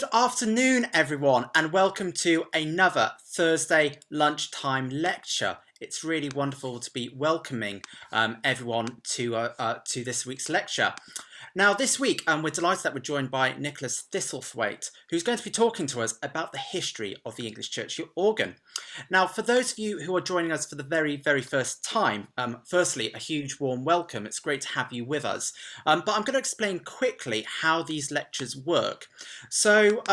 Good afternoon, everyone, and welcome to another Thursday lunchtime lecture. It's really wonderful to be welcoming everyone to this week's lecture. Now, this week, we're delighted that we're joined by Nicholas Thistlethwaite, who's going to be talking to us about the history of the English church organ. Now, for those of you who are joining us for the very, very first time, firstly, a huge warm welcome. It's great to have you with us. But I'm going to explain quickly how these lectures work. So,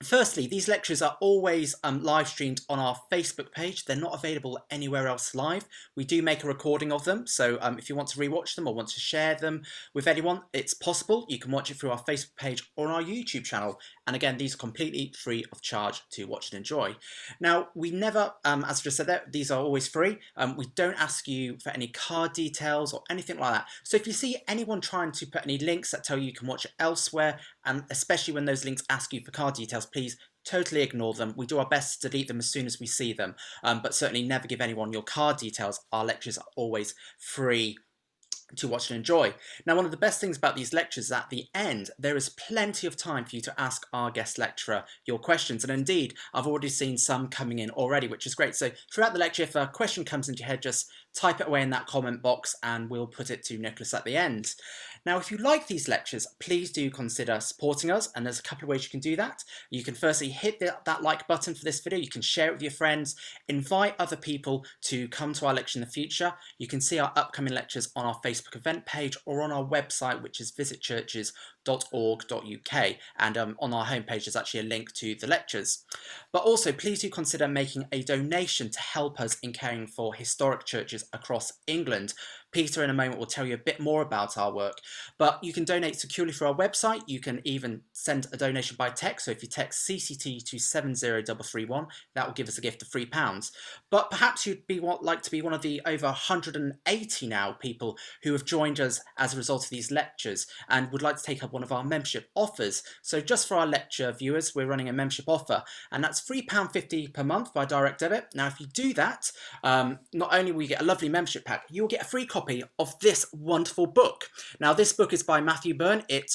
firstly, these lectures are always live streamed on our Facebook page. They're not available anywhere else live. We do make a recording of them, so if you want to rewatch them or want to share them with anyone, it's possible. You can watch it through our Facebook page or on our YouTube channel. And again, these are completely free of charge to watch and enjoy. Now, we never, as I just said there, these are always free. We don't ask you for any card details or anything like that. So if you see anyone trying to put any links that tell you can watch it elsewhere, and especially when those links ask you for card details, please totally ignore them. We do our best to delete them as soon as we see them, but certainly never give anyone your card details. Our lectures are always free to watch and enjoy. Now, one of the best things about these lectures is at the end, there is plenty of time for you to ask our guest lecturer your questions. And indeed, I've already seen some coming in already, which is great. So throughout the lecture, if a question comes into your head, just type it away in that comment box and we'll put it to Nicholas at the end. Now, if you like these lectures, please do consider supporting us. And there's a couple of ways you can do that. You can firstly hit that like button for this video. You can share it with your friends, invite other people to come to our lecture in the future. You can see our upcoming lectures on our Facebook event page or on our website, which is visitchurches.org.uk, and on our homepage there's actually a link to the lectures. But also, please do consider making a donation to help us in caring for historic churches across England. Peter in a moment will tell you a bit more about our work, but you can donate securely through our website. You can even send a donation by text, so if you text CCT to 70331, that will give us a gift of £3. But perhaps you'd like to be one of the over 180 now people who have joined us as a result of these lectures and would like to take up one of our membership offers. So just for our lecture viewers, we're running a membership offer, and that's £3.50 per month by direct debit. Now, if you do that, not only will you get a lovely membership pack, you'll get a free copy of this wonderful book. Now, this book is by Matthew Byrne. It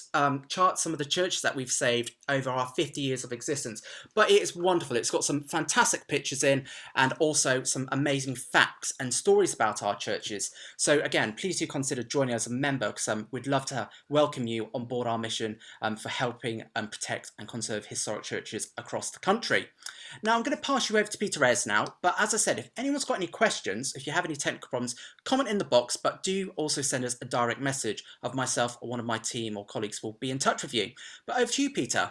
charts some of the churches that we've saved over our 50 years of existence, but it is wonderful. It's got some fantastic pictures in and also some amazing facts and stories about our churches. So again, please do consider joining as a member, because we'd love to welcome you on board our mission for helping protect and conserve historic churches across the country. Now, I'm going to pass you over to Peter Ayres now, but as I said, if anyone's got any questions, if you have any technical problems, comment in the box, but do also send us a direct message of myself or one of my team or colleagues will be in touch with you. But over to you, Peter.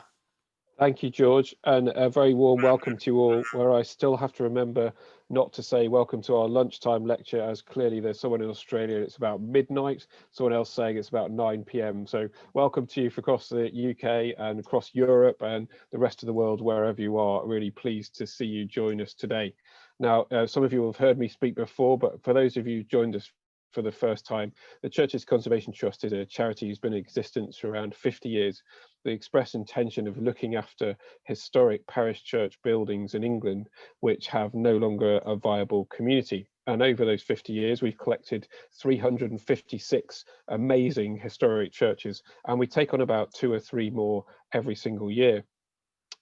Thank you, George, and a very warm welcome to you all, where I still have to remember not to say welcome to our lunchtime lecture, as clearly there's someone in Australia, it's about midnight, someone else saying it's about 9 p.m. So welcome to you across the UK and across Europe and the rest of the world, wherever you are. Really pleased to see you join us today. Now, some of you have heard me speak before, but for those of you who joined us for the first time, the Churches Conservation Trust is a charity who's been in existence for around 50 years. The express intention of looking after historic parish church buildings in England which have no longer a viable community. And over those 50 years, we've collected 356 amazing historic churches, and we take on about 2 or 3 more every single year.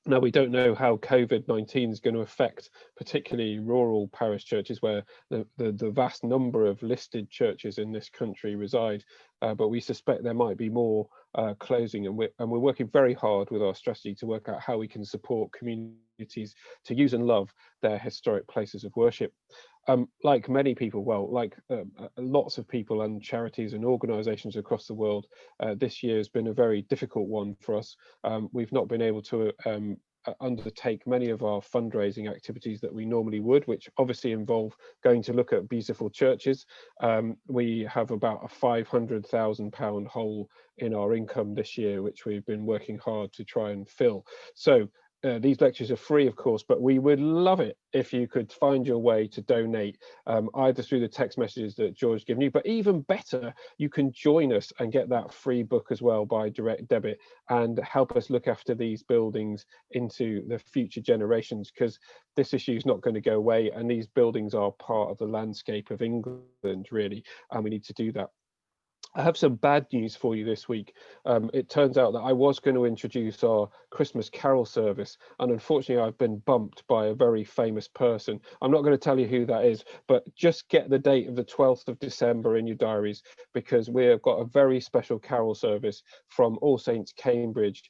Now, we don't know how COVID-19 is going to affect particularly rural parish churches where the vast number of listed churches in this country reside, but we suspect there might be more closing, and we're working very hard with our strategy to work out how we can support communities to use and love their historic places of worship. Like many people, lots of people and charities and organisations across the world, this year has been a very difficult one for us. We've not been able to undertake many of our fundraising activities that we normally would, which obviously involve going to look at beautiful churches. We have about a £500,000 hole in our income this year, which we've been working hard to try and fill. So these lectures are free, of course, but we would love it if you could find your way to donate, either through the text messages that George given you, but even better, you can join us and get that free book as well by direct debit and help us look after these buildings into the future generations, because this issue is not going to go away, and these buildings are part of the landscape of England, really, and we need to do that. I have some bad news for you this week. It turns out that I was going to introduce our Christmas carol service, and unfortunately I've been bumped by a very famous person. I'm not going to tell you who that is, but just get the date of the 12th of December in your diaries, because we've got a very special carol service from All Saints Cambridge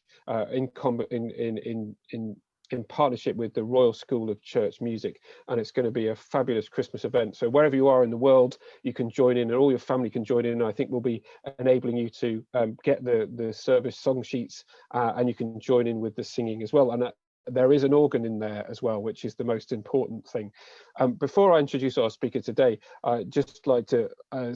in partnership with the Royal School of Church Music, and it's going to be a fabulous Christmas event. So wherever you are in the world, you can join in, and all your family can join in. And I think we'll be enabling you to get the service song sheets, and you can join in with the singing as well. And there is an organ in there as well, which is the most important thing. Before I introduce our speaker today, I'd just like to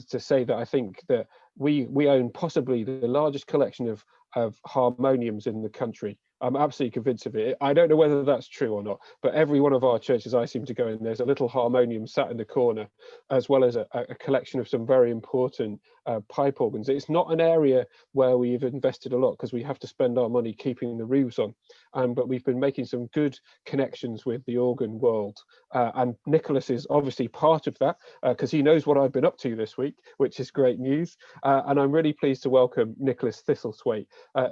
say that I think that we own possibly the largest collection of harmoniums in the country. I'm absolutely convinced of it. I don't know whether that's true or not, but every one of our churches I seem to go in, there's a little harmonium sat in the corner, as well as a collection of some very important pipe organs. It's not an area where we've invested a lot because we have to spend our money keeping the roofs on, but we've been making some good connections with the organ world. And Nicholas is obviously part of that because he knows what I've been up to this week, which is great news. And I'm really pleased to welcome Nicholas Thistlethwaite.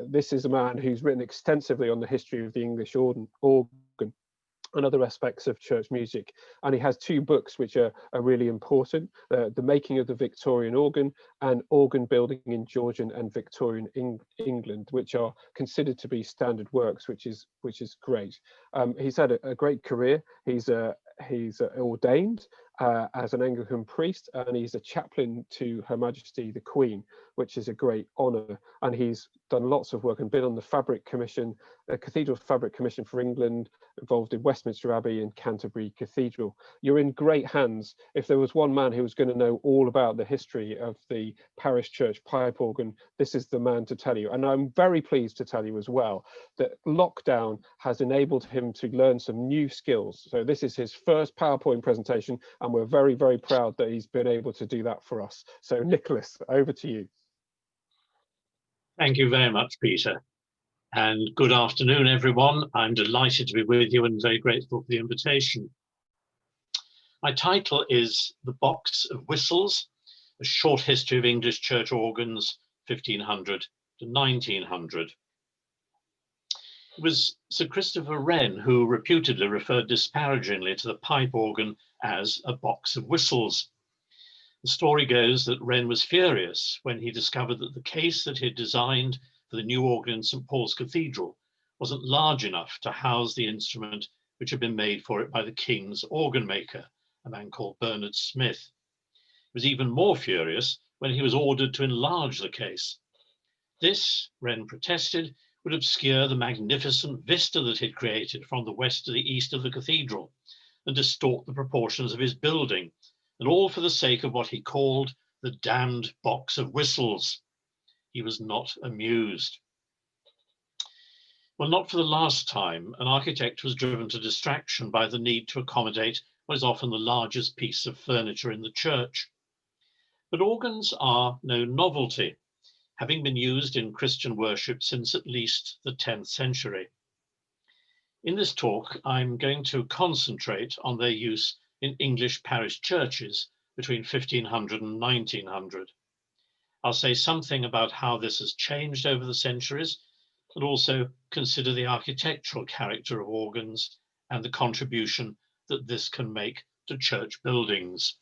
This is a man who's written extensively on the history of the English organ and other aspects of church music, and he has two books which are really important: The Making of the Victorian Organ and Organ Building in Georgian and Victorian England, which are considered to be standard works, which is great. He's had a great career. He's ordained as an Anglican priest, and he's a chaplain to Her Majesty the Queen, which is a great honour. And he's done lots of work and been on the Fabric Commission, the Cathedrals Fabric Commission for England, involved in Westminster Abbey and Canterbury Cathedral. You're in great hands. If there was one man who was going to know all about the history of the parish church pipe organ, this is the man to tell you. And I'm very pleased to tell you as well that lockdown has enabled him to learn some new skills. So this is his first PowerPoint presentation, and we're very, very proud that he's been able to do that for us. So Nicholas, over to you. Thank you very much, Peter. And good afternoon, everyone. I'm delighted to be with you and very grateful for the invitation. My title is The Box of Whistles, A Short History of English Church Organs, 1500 to 1900. It was Sir Christopher Wren who reputedly referred disparagingly to the pipe organ as a box of whistles. The story goes that Wren was furious when he discovered that the case that he had designed for the new organ in St Paul's Cathedral wasn't large enough to house the instrument which had been made for it by the king's organ maker, a man called Bernard Smith. He was even more furious when he was ordered to enlarge the case. This, Wren protested, would obscure the magnificent vista that he'd created from the west to the east of the cathedral and distort the proportions of his building, and all for the sake of what he called the damned box of whistles. He was not amused. Well, not for the last time, an architect was driven to distraction by the need to accommodate what is often the largest piece of furniture in the church. But organs are no novelty, having been used in Christian worship since at least the 10th century. In this talk, I'm going to concentrate on their use in English parish churches between 1500 and 1900. I'll say something about how this has changed over the centuries, and also consider the architectural character of organs and the contribution that this can make to church buildings.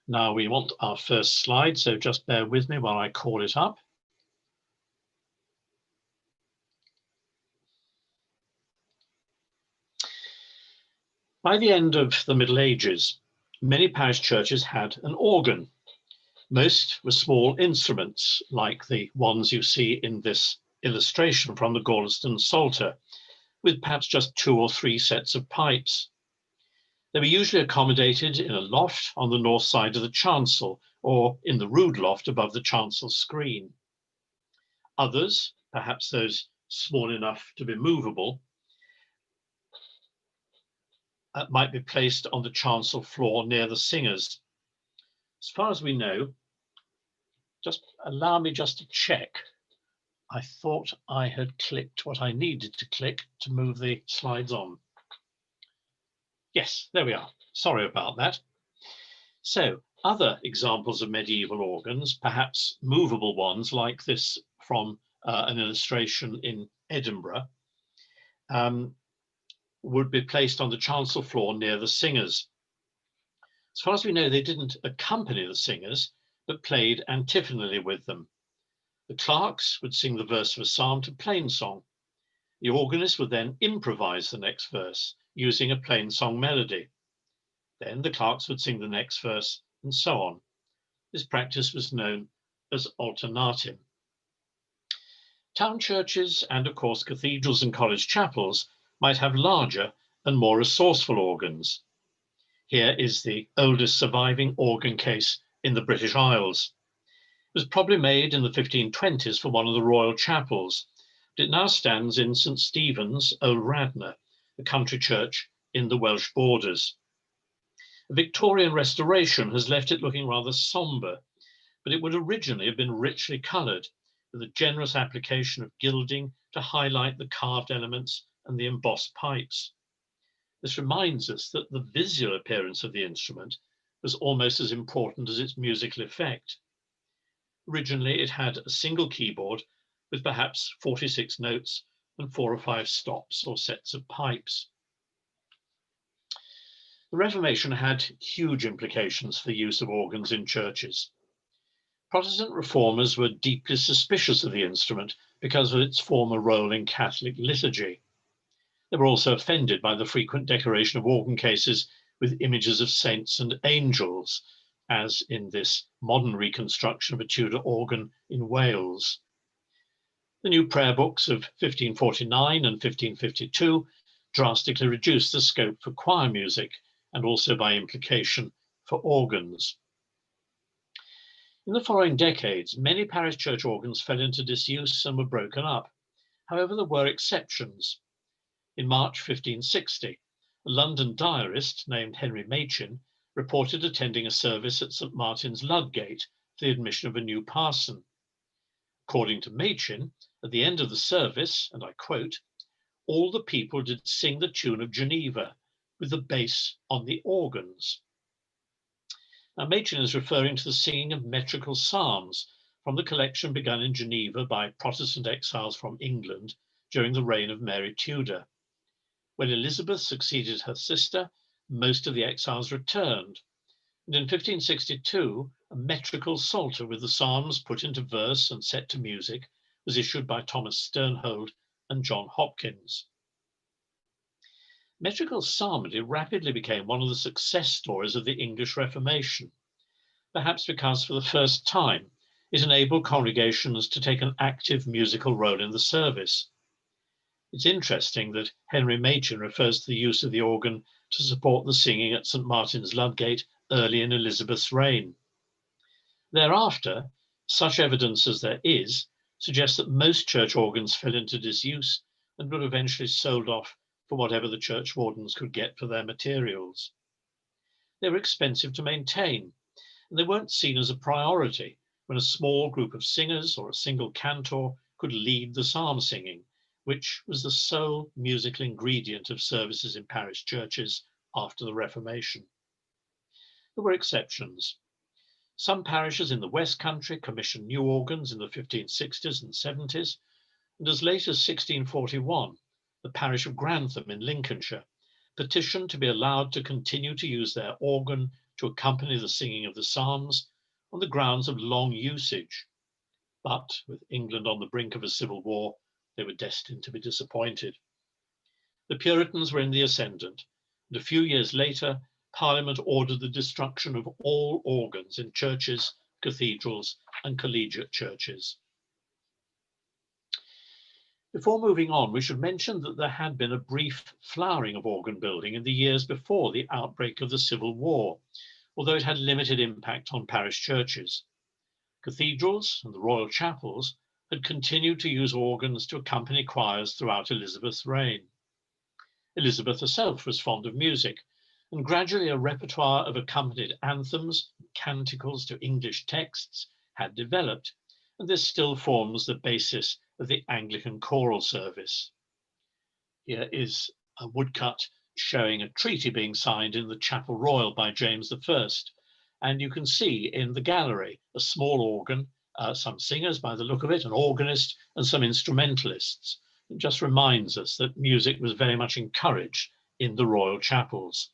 Now we want our first slide, so just bear with me while I call it up. By the end of the Middle Ages, many parish churches had an organ. Most were small instruments, like the ones you see in this illustration from the Gorleston Psalter, with perhaps just 2 or 3 sets of pipes. They were usually accommodated in a loft on the north side of the chancel, or in the rood loft above the chancel screen. Others, perhaps those small enough to be movable, might be placed on the chancel floor near the singers. As far as we know, just allow me just to check. I thought I had clicked what I needed to click to move the slides on. Yes, there we are. Sorry about that. So Other examples of medieval organs, perhaps movable ones like this from an illustration in Edinburgh, would be placed on the chancel floor near the singers. As far as we know, they didn't accompany the singers, but played antiphonally with them. The clerks would sing the verse of a psalm to plain song. The organist would then improvise the next verse using a plain song melody. Then the clerks would sing the next verse, and so on. This practice was known as alternatim. Town churches and, of course, cathedrals and college chapels might have larger and more resourceful organs. Here is the oldest surviving organ case in the British Isles. It was probably made in the 1520s for one of the royal chapels, but it now stands in St Stephen's, Old Radnor, a country church in the Welsh borders. A Victorian restoration has left it looking rather sombre, but it would originally have been richly coloured, with a generous application of gilding to highlight the carved elements and the embossed pipes. This reminds us that the visual appearance of the instrument was almost as important as its musical effect. Originally, it had a single keyboard with perhaps 46 notes and 4 or 5 stops or sets of pipes. The Reformation had huge implications for the use of organs in churches. Protestant reformers were deeply suspicious of the instrument because of its former role in Catholic liturgy. They were also offended by the frequent decoration of organ cases with images of saints and angels, as in this modern reconstruction of a Tudor organ in Wales. The new prayer books of 1549 and 1552 drastically reduced the scope for choir music and also by implication for organs. In the following decades, many parish church organs fell into disuse and were broken up. However, there were exceptions. In March 1560, a London diarist named Henry Machin reported attending a service at St Martin's Ludgate for the admission of a new parson. According to Machin, at the end of the service, and I quote, "All the people did sing the tune of Geneva, with the bass on the organs." Now, Machin is referring to the singing of metrical psalms from the collection begun in Geneva by Protestant exiles from England during the reign of Mary Tudor. When Elizabeth succeeded her sister, most of the exiles returned, and in 1562, a metrical psalter with the psalms put into verse and set to music was issued by Thomas Sternhold and John Hopkins. Metrical psalmody rapidly became one of the success stories of the English Reformation, perhaps because for the first time it enabled congregations to take an active musical role in the service. It's interesting that Henry Machin refers to the use of the organ to support the singing at St Martin's Ludgate early in Elizabeth's reign. Thereafter, such evidence as there is suggests that most church organs fell into disuse and were eventually sold off for whatever the church wardens could get for their materials. They were expensive to maintain, and they weren't seen as a priority when a small group of singers or a single cantor could lead the psalm singing, which was the sole musical ingredient of services in parish churches after the Reformation. There were exceptions. Some parishes in the West Country commissioned new organs in the 1560s and 70s, and as late as 1641, the parish of Grantham in Lincolnshire petitioned to be allowed to continue to use their organ to accompany the singing of the psalms on the grounds of long usage. But with England on the brink of a civil war, they were destined to be disappointed. The Puritans were in the ascendant, and a few years later, Parliament ordered the destruction of all organs in churches, cathedrals, and collegiate churches. Before moving on, we should mention that there had been a brief flowering of organ building in the years before the outbreak of the Civil War, although it had limited impact on parish churches. Cathedrals and the royal chapels had continued to use organs to accompany choirs throughout Elizabeth's reign. Elizabeth herself was fond of music, and gradually a repertoire of accompanied anthems and canticles to English texts had developed, and this still forms the basis of the Anglican choral service. Here is a woodcut showing a treaty being signed in the Chapel Royal by James I, And you can see in the gallery a small organ, some singers by the look of it, an organist, and some instrumentalists. It just reminds us that music was very much encouraged in the royal chapels.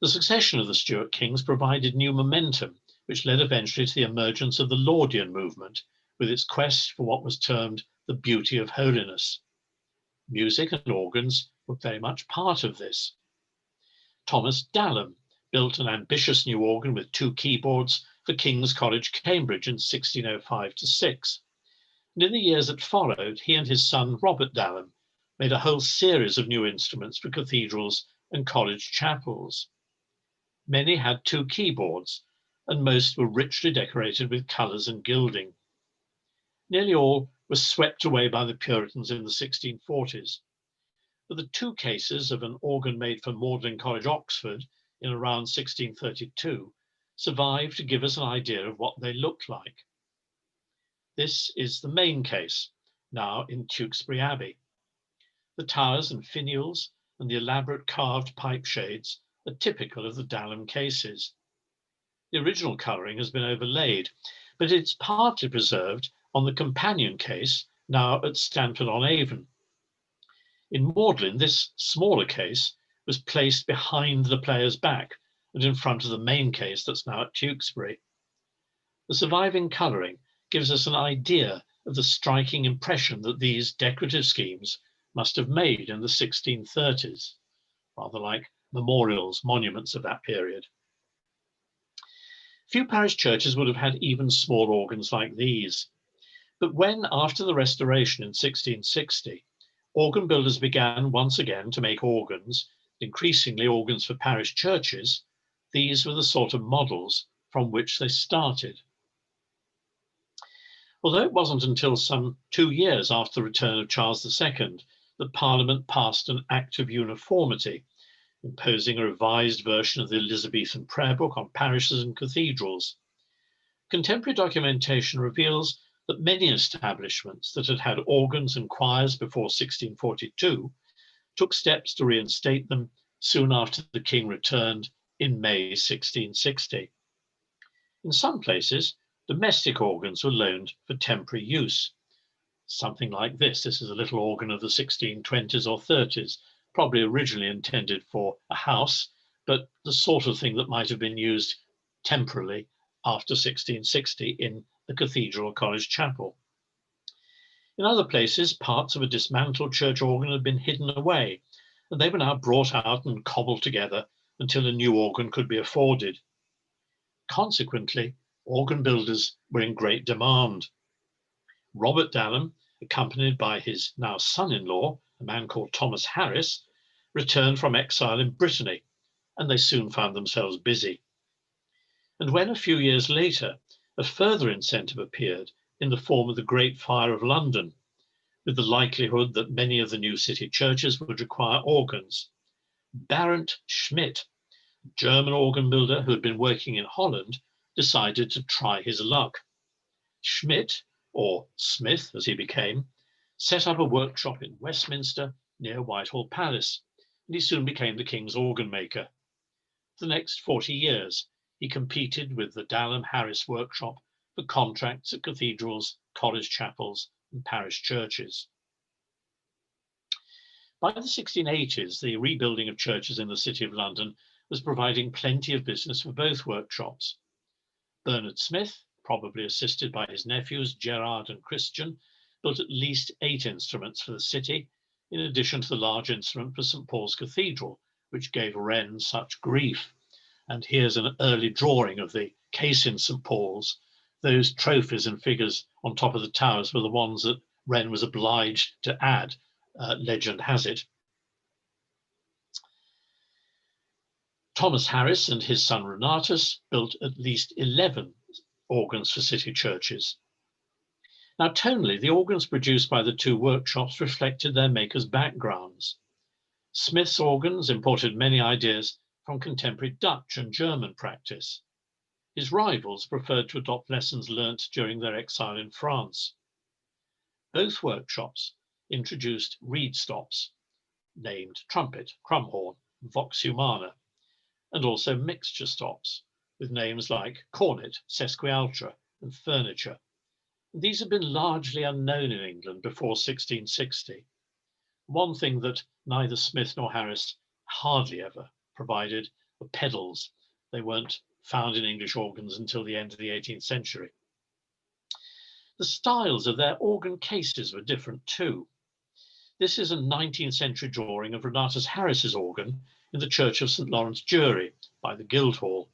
The succession of the Stuart kings provided new momentum, which led eventually to the emergence of the Laudian movement, with its quest for what was termed the beauty of holiness. Music and organs were very much part of this. Thomas Dalham built an ambitious new organ with 2 keyboards for King's College, Cambridge in 1605-6. And in the years that followed, he and his son Robert Dalham made a whole series of new instruments for cathedrals and college chapels. Many had 2 keyboards, and most were richly decorated with colours and gilding. Nearly all were swept away by the Puritans in the 1640s. But the 2 cases of an organ made for Magdalen College, Oxford, in around 1632, survive to give us an idea of what they looked like. This is the main case, now in Tewkesbury Abbey. The towers and finials and the elaborate carved pipe shades are typical of the Dalham cases. The original colouring has been overlaid, but it's partly preserved on the companion case, now at Stanford-on-Avon. In Magdalen, this smaller case was placed behind the player's back and in front of the main case that's now at Tewkesbury. The surviving colouring gives us an idea of the striking impression that these decorative schemes must have made in the 1630s, rather like memorials, monuments of that period. Few parish churches would have had even small organs like these. But when, after the Restoration in 1660, organ builders began once again to make organs, increasingly organs for parish churches, these were the sort of models from which they started. Although it wasn't until some 2 years after the return of Charles II that Parliament passed an Act of Uniformity, imposing a revised version of the Elizabethan prayer book on parishes and cathedrals. Contemporary documentation reveals that many establishments that had had organs and choirs before 1642 took steps to reinstate them soon after the king returned in May 1660. In some places, domestic organs were loaned for temporary use. Something like this. This is a little organ of the 1620s or 30s, probably originally intended for a house, but the sort of thing that might have been used temporarily after 1660 in the cathedral or college chapel. In other places, parts of a dismantled church organ had been hidden away, and they were now brought out and cobbled together until a new organ could be afforded. Consequently, organ builders were in great demand. Robert Dalham, accompanied by his now son-in-law, a man called Thomas Harris, returned from exile in Brittany, and they soon found themselves busy. And when a few years later, a further incentive appeared in the form of the Great Fire of London, with the likelihood that many of the new city churches would require organs, Barent Schmidt, a German organ builder who had been working in Holland, decided to try his luck. Schmidt, or Smith as he became, set up a workshop in Westminster near Whitehall Palace, and he soon became the king's organ maker. For the next 40 years, he competed with the Dalham Harris workshop for contracts at cathedrals, college chapels, and parish churches. By the 1680s, the rebuilding of churches in the City of London was providing plenty of business for both workshops. Bernard Smith, probably assisted by his nephews Gerard and Christian, built at least 8 instruments for the city, in addition to the large instrument for St Paul's Cathedral, which gave Wren such grief. And here's an early drawing of the case in St Paul's. Those trophies and figures on top of the towers were the ones that Wren was obliged to add, legend has it. Thomas Harris and his son Renatus built at least 11 organs for city churches. Now, tonally, the organs produced by the 2 workshops reflected their makers' backgrounds. Smith's organs imported many ideas from contemporary Dutch and German practice. His rivals preferred to adopt lessons learnt during their exile in France. Both workshops introduced reed stops, named trumpet, crumhorn, vox humana, and also mixture stops with names like cornet, sesquialtra, and furniture. And these have been largely unknown in England before 1660. One thing that neither Smith nor Harris hardly ever provided were pedals. They weren't found in English organs until the end of the 18th century. The styles of their organ cases were different too. This is a 19th century drawing of Renatus Harris's organ in the Church of St Lawrence Jury by the Guildhall.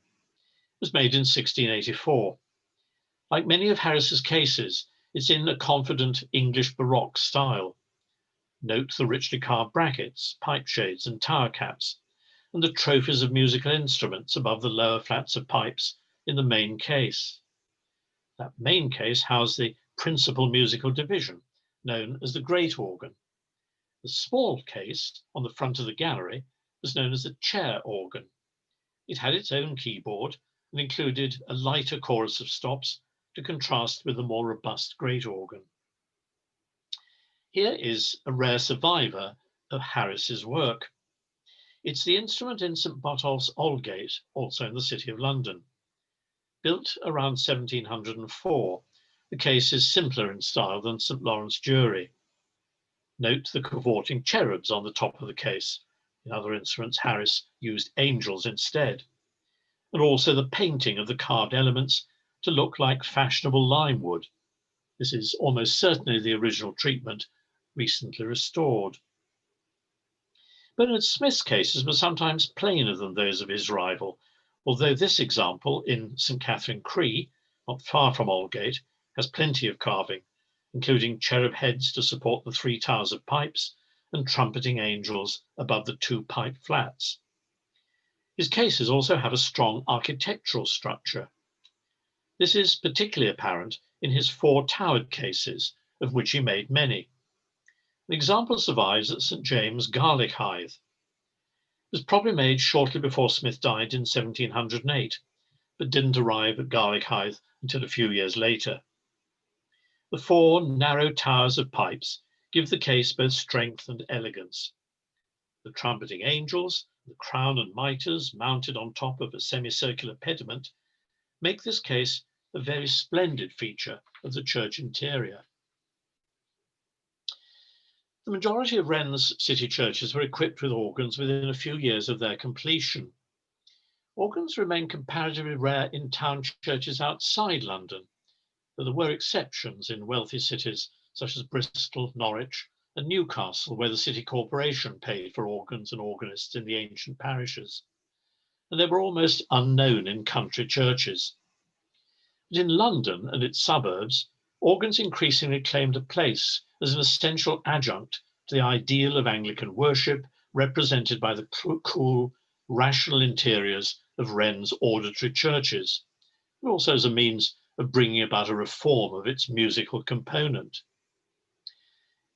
It was made in 1684. Like many of Harris's cases, it's in a confident English Baroque style. Note the richly carved brackets, pipe shades and tower caps, and the trophies of musical instruments above the lower flats of pipes in the main case. That main case housed the principal musical division, known as the great organ. The small case on the front of the gallery was known as the chair organ. It had its own keyboard and included a lighter chorus of stops to contrast with the more robust great organ. Here is a rare survivor of Harris's work. It's the instrument in St Botolph's Aldgate, also in the City of London. Built around 1704, the case is simpler in style than St Lawrence Jury. Note the cavorting cherubs on the top of the case. In other instruments, Harris used angels instead. And also the painting of the carved elements to look like fashionable lime wood. This is almost certainly the original treatment, recently restored. Bernard Smith's cases were sometimes plainer than those of his rival, although this example in St Catherine Cree, not far from Aldgate, has plenty of carving, including cherub heads to support the 3 towers of pipes and trumpeting angels above the 2 pipe flats. His cases also have a strong architectural structure. This is particularly apparent in his 4 towered cases, of which he made many. An example survives at St James, Garlickhythe. It was probably made shortly before Smith died in 1708, but didn't arrive at Garlickhythe until a few years later. The 4 narrow towers of pipes give the case both strength and elegance. The trumpeting angels, the crown and mitres mounted on top of a semicircular pediment make this case a very splendid feature of the church interior. The majority of Wren's city churches were equipped with organs within a few years of their completion. Organs remain comparatively rare in town churches outside London, though there were exceptions in wealthy cities such as Bristol, Norwich, and Newcastle, where the city corporation paid for organs and organists in the ancient parishes. And they were almost unknown in country churches. But in London and its suburbs, organs increasingly claimed a place as an essential adjunct to the ideal of Anglican worship represented by the cool, rational interiors of Wren's auditory churches, and also as a means of bringing about a reform of its musical component.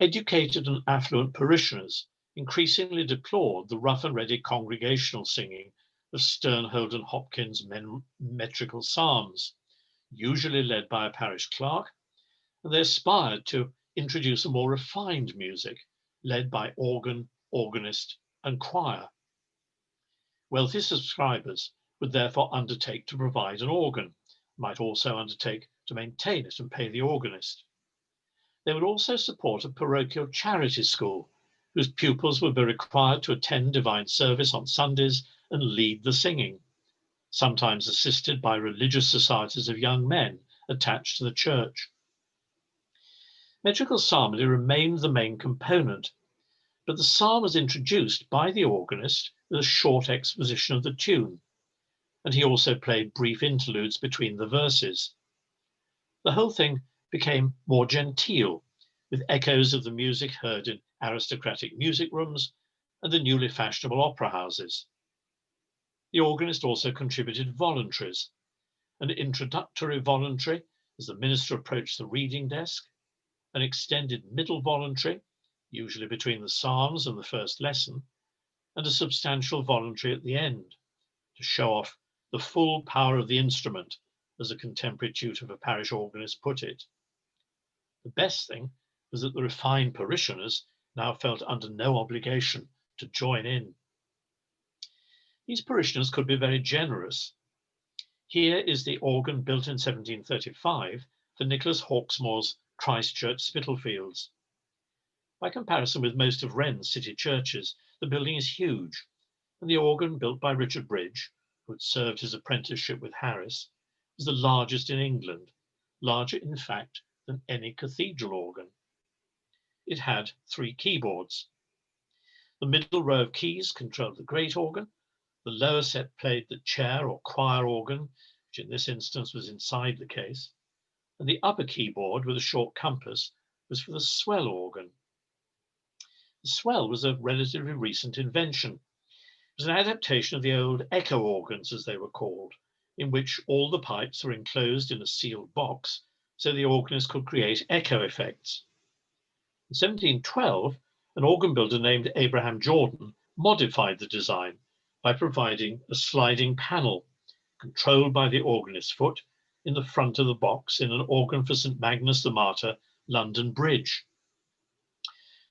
Educated and affluent parishioners increasingly deplored the rough and ready congregational singing of Sternhold and Hopkins' metrical psalms, usually led by a parish clerk, and they aspired to introduce a more refined music led by organ, organist, and choir. Wealthy subscribers would therefore undertake to provide an organ, might also undertake to maintain it and pay the organist. They would also support a parochial charity school, whose pupils would be required to attend divine service on Sundays and lead the singing, sometimes assisted by religious societies of young men attached to the church. Metrical psalmody remained the main component, but the psalm was introduced by the organist with a short exposition of the tune, and he also played brief interludes between the verses. The whole thing became more genteel, with echoes of the music heard in aristocratic music rooms and the newly fashionable opera houses. The organist also contributed voluntaries, an introductory voluntary as the minister approached the reading desk, an extended middle voluntary, usually between the psalms and the first lesson, and a substantial voluntary at the end, to show off the full power of the instrument, as a contemporary tutor of a parish organist put it. The best thing was that the refined parishioners now felt under no obligation to join in. These parishioners could be very generous. Here is the organ built in 1735 for Nicholas Hawksmoor's Christ Church, Spitalfields. By comparison with most of Wren's city churches, the building is huge, and the organ built by Richard Bridge, who had served his apprenticeship with Harris, is the largest in England, larger in fact than any cathedral organ. It had 3 keyboards. The middle row of keys controlled the great organ, the lower set played the chair or choir organ, which in this instance was inside the case, and the upper keyboard with a short compass was for the swell organ. The swell was a relatively recent invention. It was an adaptation of the old echo organs, as they were called, in which all the pipes were enclosed in a sealed box so the organist could create echo effects. In 1712, an organ builder named Abraham Jordan modified the design by providing a sliding panel controlled by the organist's foot in the front of the box in an organ for St Magnus the Martyr, London Bridge.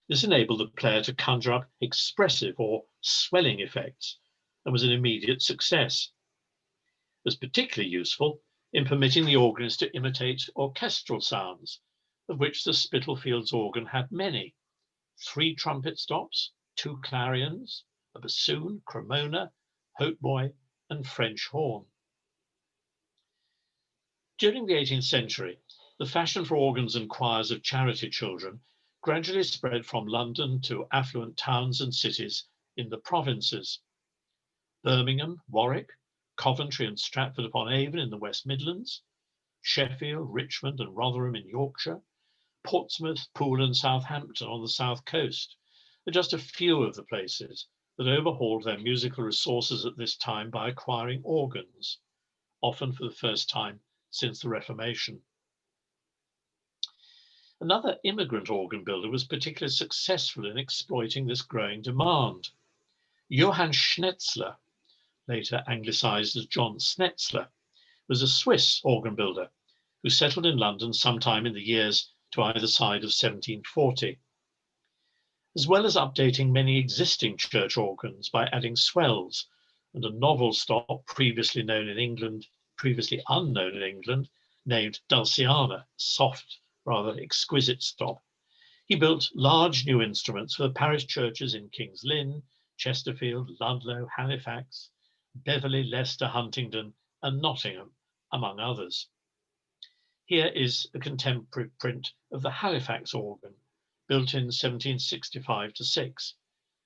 This enabled the player to conjure up expressive or swelling effects and was an immediate success. It was particularly useful in permitting the organist to imitate orchestral sounds, of which the Spitalfields organ had many: 3 trumpet stops, 2 clarions, a bassoon, cremona, hautboy, and French horn. During the 18th century, the fashion for organs and choirs of charity children gradually spread from London to affluent towns and cities in the provinces. Birmingham, Warwick, Coventry and Stratford-upon-Avon in the West Midlands, Sheffield, Richmond and Rotherham in Yorkshire, Portsmouth, Poole and Southampton on the south coast are just a few of the places that overhauled their musical resources at this time by acquiring organs, often for the first time since the Reformation. Another immigrant organ builder was particularly successful in exploiting this growing demand. Johann Schnetzler, later anglicised as John Schnetzler, was a Swiss organ builder who settled in London sometime in the years to either side of 1740. As well as updating many existing church organs by adding swells and a novel stop previously unknown in England, named Dulciana, soft, rather exquisite stop, he built large new instruments for the parish churches in King's Lynn, Chesterfield, Ludlow, Halifax, Beverley, Leicester, Huntingdon, and Nottingham, among others. Here is a contemporary print of the Halifax organ, built in 1765-6,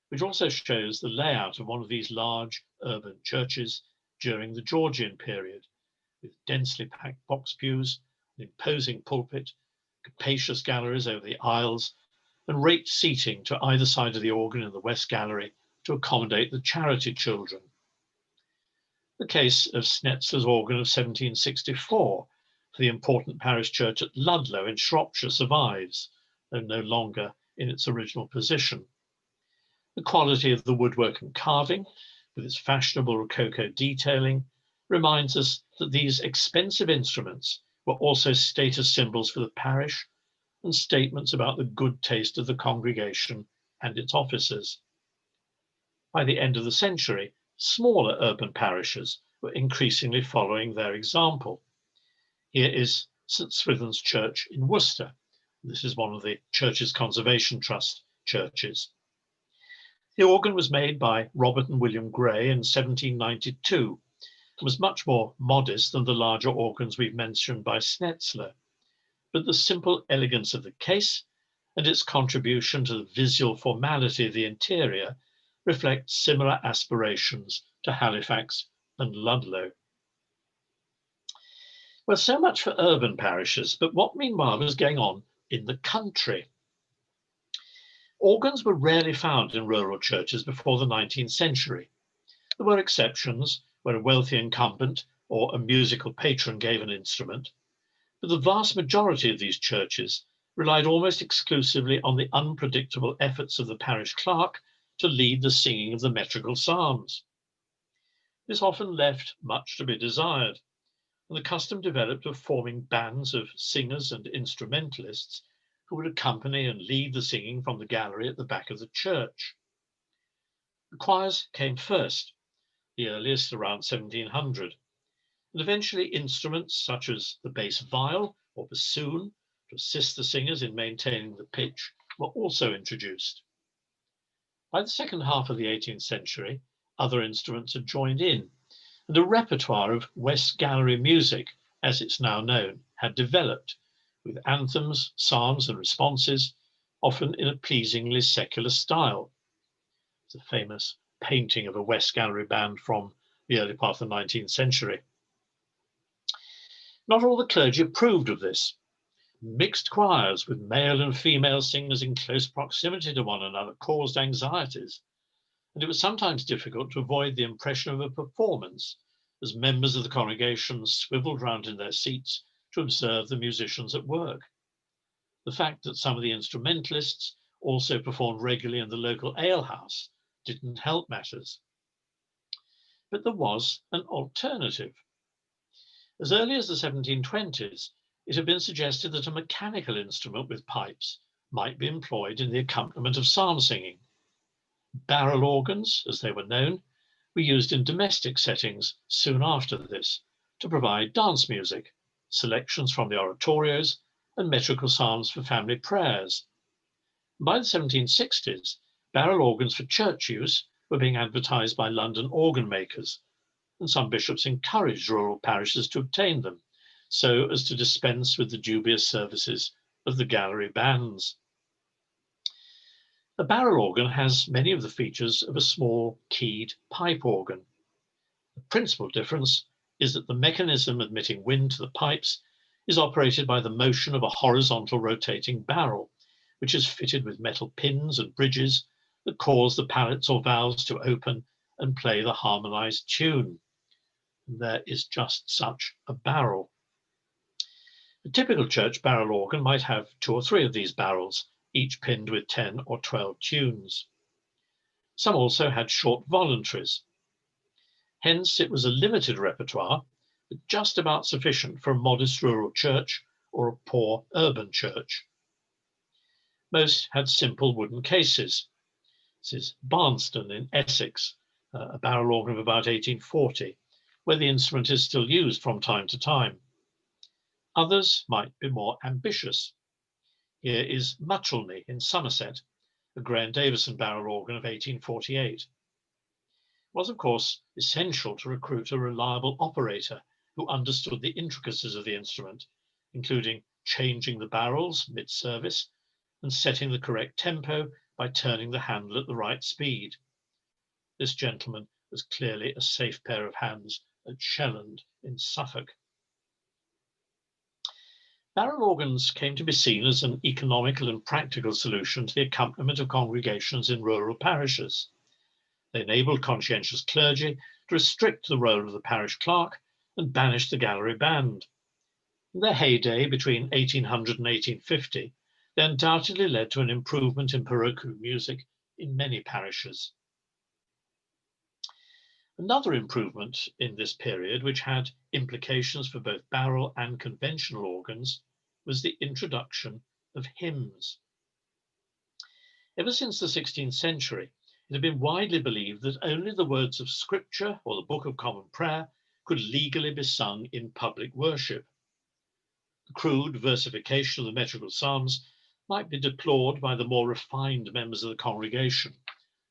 which also shows the layout of one of these large urban churches during the Georgian period, with densely packed box pews, an imposing pulpit, capacious galleries over the aisles, and raked seating to either side of the organ in the West Gallery to accommodate the charity children. The case of Schnetzler's organ of 1764 for the important parish church at Ludlow in Shropshire survives, though no longer in its original position. The quality of the woodwork and carving, with its fashionable Rococo detailing, reminds us that these expensive instruments were also status symbols for the parish and statements about the good taste of the congregation and its officers. By the end of the century, smaller urban parishes were increasingly following their example. Here is St Swithin's Church in Worcester. This is one of the Churches Conservation Trust churches. The organ was made by Robert and William Gray in 1792 and was much more modest than the larger organs we've mentioned by Schnetzler, but the simple elegance of the case and its contribution to the visual formality of the interior reflects similar aspirations to Halifax and Ludlow. Well, so much for urban parishes, but what meanwhile was going on in the country? Organs were rarely found in rural churches before the 19th century. There were exceptions where a wealthy incumbent or a musical patron gave an instrument, but the vast majority of these churches relied almost exclusively on the unpredictable efforts of the parish clerk to lead the singing of the metrical psalms. This often left much to be desired, and the custom developed of forming bands of singers and instrumentalists who would accompany and lead the singing from the gallery at the back of the church. The choirs came first, the earliest around 1700, and eventually instruments such as the bass viol or bassoon to assist the singers in maintaining the pitch were also introduced. By the second half of the 18th century, other instruments had joined in, and a repertoire of West Gallery music, as it's now known, had developed, with anthems, psalms, and responses, often in a pleasingly secular style. It's a famous painting of a West Gallery band from the early part of the 19th century. Not all the clergy approved of this. Mixed choirs with male and female singers in close proximity to one another caused anxieties, and it was sometimes difficult to avoid the impression of a performance as members of the congregation swiveled round in their seats to observe the musicians at work. The fact that some of the instrumentalists also performed regularly in the local alehouse didn't help matters. But there was an alternative. As early as the 1720s, it had been suggested that a mechanical instrument with pipes might be employed in the accompaniment of psalm singing. Barrel organs, as they were known, were used in domestic settings soon after this to provide dance music, selections from the oratorios, and metrical psalms for family prayers. By the 1760s, barrel organs for church use were being advertised by London organ makers, and some bishops encouraged rural parishes to obtain them, so as to dispense with the dubious services of the gallery bands. A barrel organ has many of the features of a small keyed pipe organ. The principal difference is that the mechanism admitting wind to the pipes is operated by the motion of a horizontal rotating barrel, which is fitted with metal pins and bridges that cause the pallets or valves to open and play the harmonized tune. There is just such a barrel. A typical church barrel organ might have 2 or 3 of these barrels, each pinned with 10 or 12 tunes. Some also had short voluntaries. Hence, it was a limited repertoire, but just about sufficient for a modest rural church or a poor urban church. Most had simple wooden cases. This is Barnston in Essex, a barrel organ of about 1840, where the instrument is still used from time to time. Others might be more ambitious. Here is Muchelney in Somerset, a Gray and Davison barrel organ of 1848. It was, of course, essential to recruit a reliable operator who understood the intricacies of the instrument, including changing the barrels mid-service and setting the correct tempo by turning the handle at the right speed. This gentleman was clearly a safe pair of hands at Shelland in Suffolk. Barrel organs came to be seen as an economical and practical solution to the accompaniment of congregations in rural parishes. They enabled conscientious clergy to restrict the role of the parish clerk and banish the gallery band. In their heyday between 1800 and 1850, they undoubtedly led to an improvement in parochial music in many parishes. Another improvement in this period, which had implications for both barrel and conventional organs, was the introduction of hymns. Ever since the 16th century, it had been widely believed that only the words of Scripture or the Book of Common Prayer could legally be sung in public worship. The crude versification of the metrical psalms might be deplored by the more refined members of the congregation,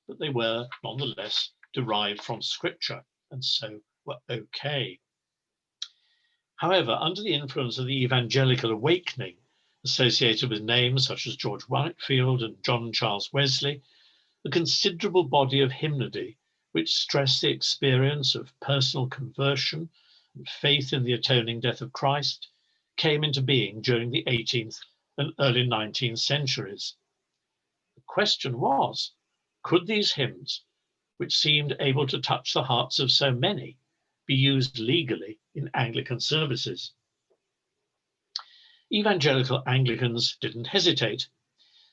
but they were nonetheless derived from Scripture and so were okay. However, under the influence of the evangelical awakening associated with names such as George Whitefield and John Charles Wesley, a considerable body of hymnody which stressed the experience of personal conversion and faith in the atoning death of Christ came into being during the 18th and early 19th centuries. The question was, could these hymns, which seemed able to touch the hearts of so many, be used legally in Anglican services? Evangelical Anglicans didn't hesitate.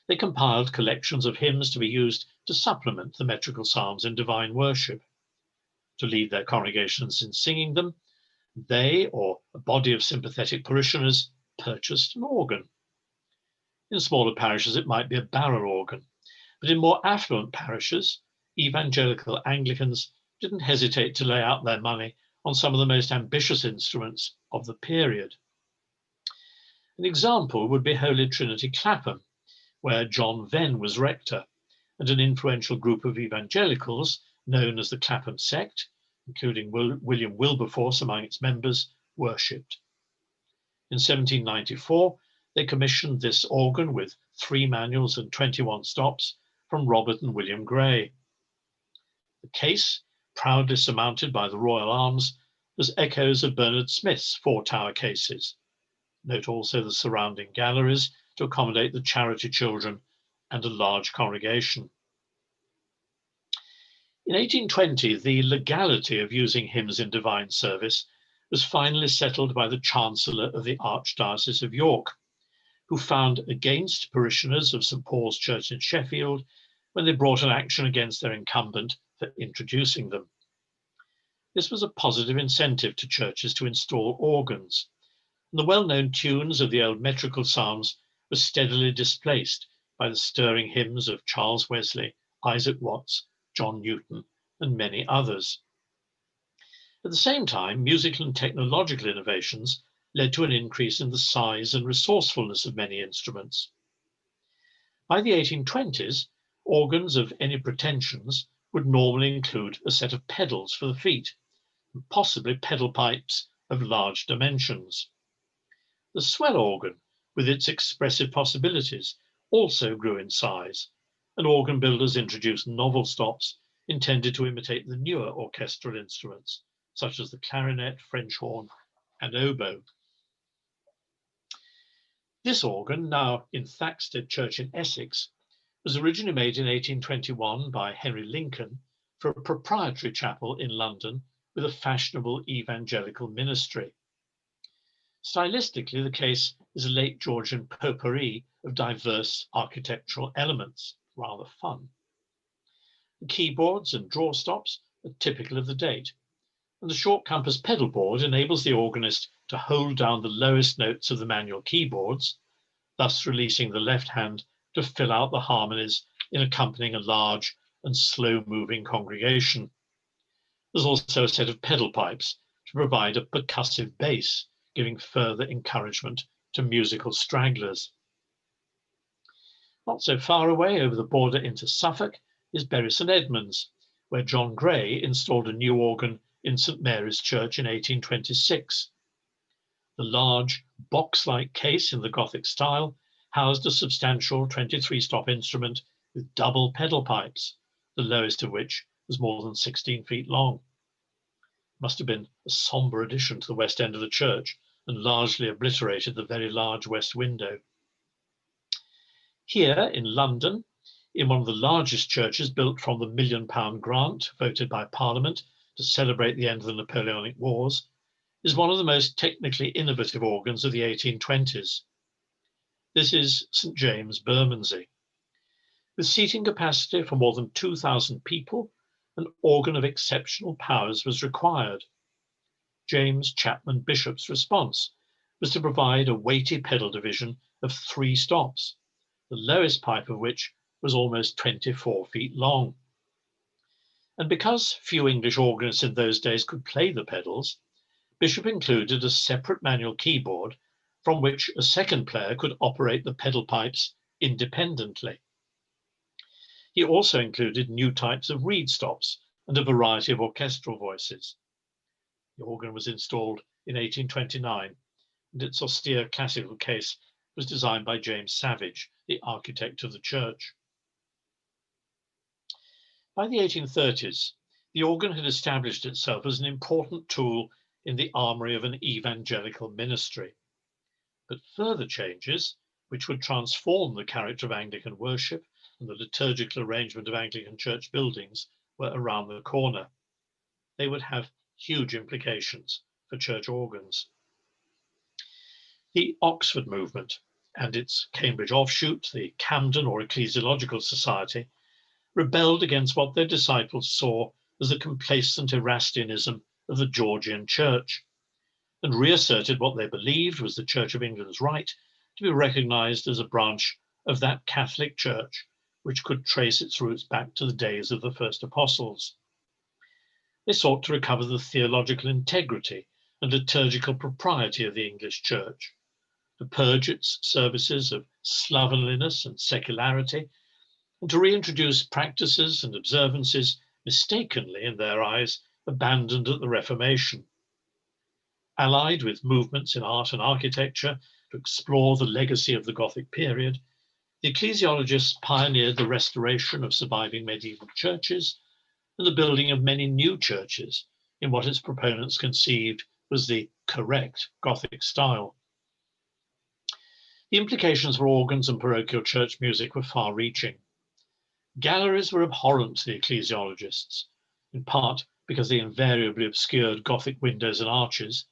They compiled collections of hymns to be used to supplement the metrical psalms in divine worship. To lead their congregations in singing them, they, or a body of sympathetic parishioners, purchased an organ. In smaller parishes, it might be a barrel organ, but in more affluent parishes, evangelical Anglicans didn't hesitate to lay out their money on some of the most ambitious instruments of the period. An example would be Holy Trinity Clapham, where John Venn was rector, and an influential group of evangelicals known as the Clapham sect, including William Wilberforce among its members, worshipped. In 1794, they commissioned this organ with 3 manuals and 21 stops from Robert and William Gray. The case, proudly surmounted by the royal arms, was echoes of Bernard Smith's 4-tower cases. Note also the surrounding galleries to accommodate the charity children and a large congregation. In 1820, the legality of using hymns in divine service was finally settled by the Chancellor of the Archdiocese of York, who found against parishioners of St Paul's Church in Sheffield when they brought an action against their incumbent for introducing them. This was a positive incentive to churches to install organs, and the well-known tunes of the old metrical psalms were steadily displaced by the stirring hymns of Charles Wesley, Isaac Watts, John Newton, and many others. At the same time, musical and technological innovations led to an increase in the size and resourcefulness of many instruments. By the 1820s, organs of any pretensions would normally include a set of pedals for the feet, and possibly pedal pipes of large dimensions. The swell organ, with its expressive possibilities, also grew in size, and organ builders introduced novel stops intended to imitate the newer orchestral instruments, such as the clarinet, French horn, and oboe. This organ, now in Thaxted Church in Essex, was originally made in 1821 by Henry Lincoln for a proprietary chapel in London with a fashionable evangelical ministry. Stylistically, the case is a late Georgian potpourri of diverse architectural elements, rather fun. The keyboards and draw stops are typical of the date, and the short compass pedal board enables the organist to hold down the lowest notes of the manual keyboards, thus releasing the left hand to fill out the harmonies in accompanying a large and slow-moving congregation. There's also a set of pedal pipes to provide a percussive bass, giving further encouragement to musical stragglers. Not so far away over the border into Suffolk is Bury St Edmunds, where John Gray installed a new organ in St Mary's Church in 1826. The large box-like case in the Gothic style housed a substantial 23-stop instrument with double pedal pipes, the lowest of which was more than 16 feet long. Must have been a sombre addition to the west end of the church and largely obliterated the very large west window. Here in London, in one of the largest churches built from the £1 million grant voted by Parliament to celebrate the end of the Napoleonic Wars, is one of the most technically innovative organs of the 1820s. This is St James Bermansi. With seating capacity for more than 2,000 people, an organ of exceptional powers was required. James Chaplain Bishop's response was to provide a weighty pedal division of 3 stops, the lowest pipe of which was almost 24 feet long. And because few English organists in those days could play the pedals, Bishop included a separate manual keyboard from which a second player could operate the pedal pipes independently. He also included new types of reed stops and a variety of orchestral voices. The organ was installed in 1829, and its austere classical case was designed by James Savage, the architect of the church. By the 1830s, the organ had established itself as an important tool in the armoury of an evangelical ministry. But further changes, which would transform the character of Anglican worship and the liturgical arrangement of Anglican church buildings, were around the corner. They would have huge implications for church organs. The Oxford movement and its Cambridge offshoot, the Camden or Ecclesiological Society, rebelled against what their disciples saw as the complacent Erastianism of the Georgian Church, and reasserted what they believed was the Church of England's right to be recognised as a branch of that Catholic Church which could trace its roots back to the days of the first apostles. They sought to recover the theological integrity and liturgical propriety of the English Church, to purge its services of slovenliness and secularity, and to reintroduce practices and observances mistakenly, in their eyes, abandoned at the Reformation. Allied with movements in art and architecture to explore the legacy of the Gothic period, the ecclesiologists pioneered the restoration of surviving medieval churches and the building of many new churches in what its proponents conceived was the correct Gothic style. The implications for organs and parochial church music were far-reaching. Galleries were abhorrent to the ecclesiologists, in part because they invariably obscured Gothic windows and arches,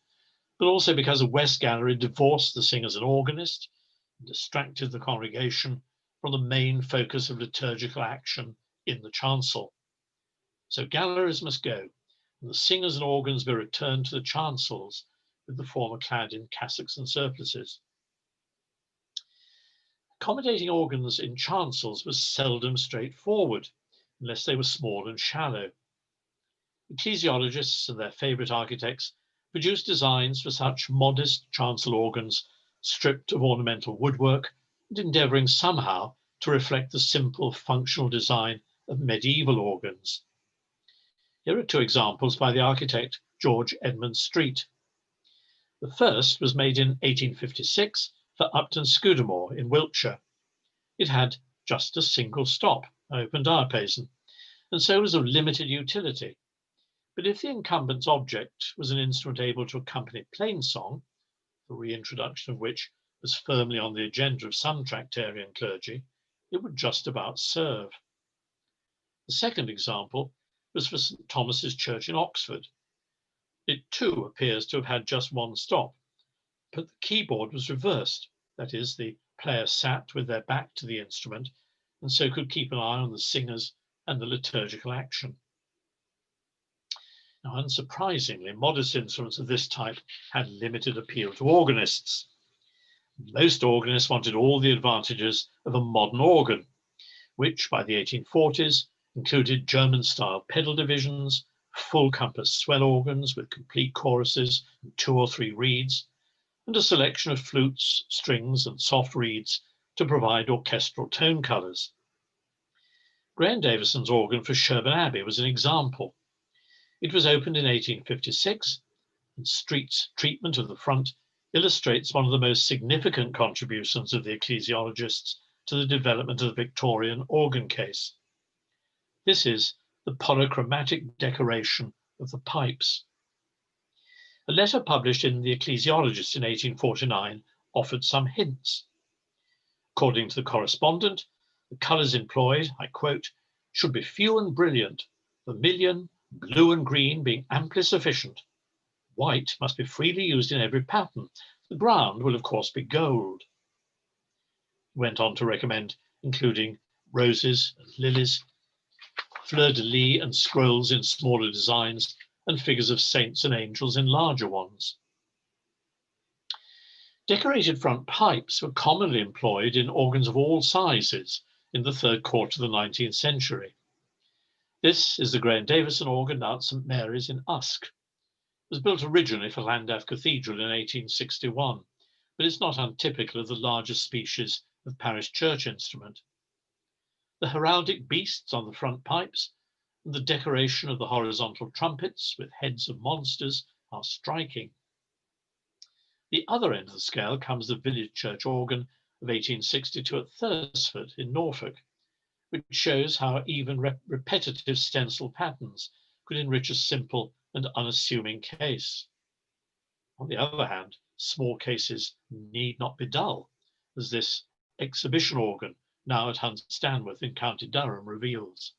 but also because a west gallery divorced the singers and organist and distracted the congregation from the main focus of liturgical action in the chancel. So galleries must go, and the singers and organs be returned to the chancels, with the former clad in cassocks and surplices. Accommodating organs in chancels was seldom straightforward, unless they were small and shallow. Ecclesiologists and their favourite architects produced designs for such modest chancel organs, stripped of ornamental woodwork and endeavouring somehow to reflect the simple functional design of medieval organs. Here are two examples by the architect George Edmund Street. The first was made in 1856 for Upton Scudamore in Wiltshire. It had just a single stop, open diapason, and so was of limited utility. But if the incumbent's object was an instrument able to accompany plainsong, the reintroduction of which was firmly on the agenda of some Tractarian clergy, it would just about serve. The second example was for St Thomas's Church in Oxford. It too appears to have had just one stop, but the keyboard was reversed. That is, the player sat with their back to the instrument and so could keep an eye on the singers and the liturgical action. Now, unsurprisingly, modest instruments of this type had limited appeal to organists. Most organists wanted all the advantages of a modern organ, which by the 1840s included German-style pedal divisions, full compass swell organs with complete choruses and 2 or 3 reeds, and a selection of flutes, strings, and soft reeds to provide orchestral tone colours. Graham Davison's organ for Sherborne Abbey was an example. It was opened in 1856, and Street's treatment of the front illustrates one of the most significant contributions of the ecclesiologists to the development of the Victorian organ case. This is the polychromatic decoration of the pipes. A letter published in the Ecclesiologist in 1849 offered some hints. According to the correspondent, the colours employed, I quote, should be few and brilliant, vermilion, blue and green being amply sufficient. White must be freely used in every pattern. The ground will of course be gold. He went on to recommend including roses and lilies, fleur-de-lis and scrolls in smaller designs, and figures of saints and angels in larger ones. Decorated front pipes were commonly employed in organs of all sizes in the third quarter of the 19th century. This is the Graham Davison organ now at St Mary's in Usk. It was built originally for Llandaff Cathedral in 1861, but it's not untypical of the larger species of parish church instrument. The heraldic beasts on the front pipes and the decoration of the horizontal trumpets with heads of monsters are striking. The other end of the scale comes the village church organ of 1862 at Thursford in Norfolk, which shows how even repetitive stencil patterns could enrich a simple and unassuming case. On the other hand, small cases need not be dull, as this exhibition organ now at Hunstanworth in County Durham reveals.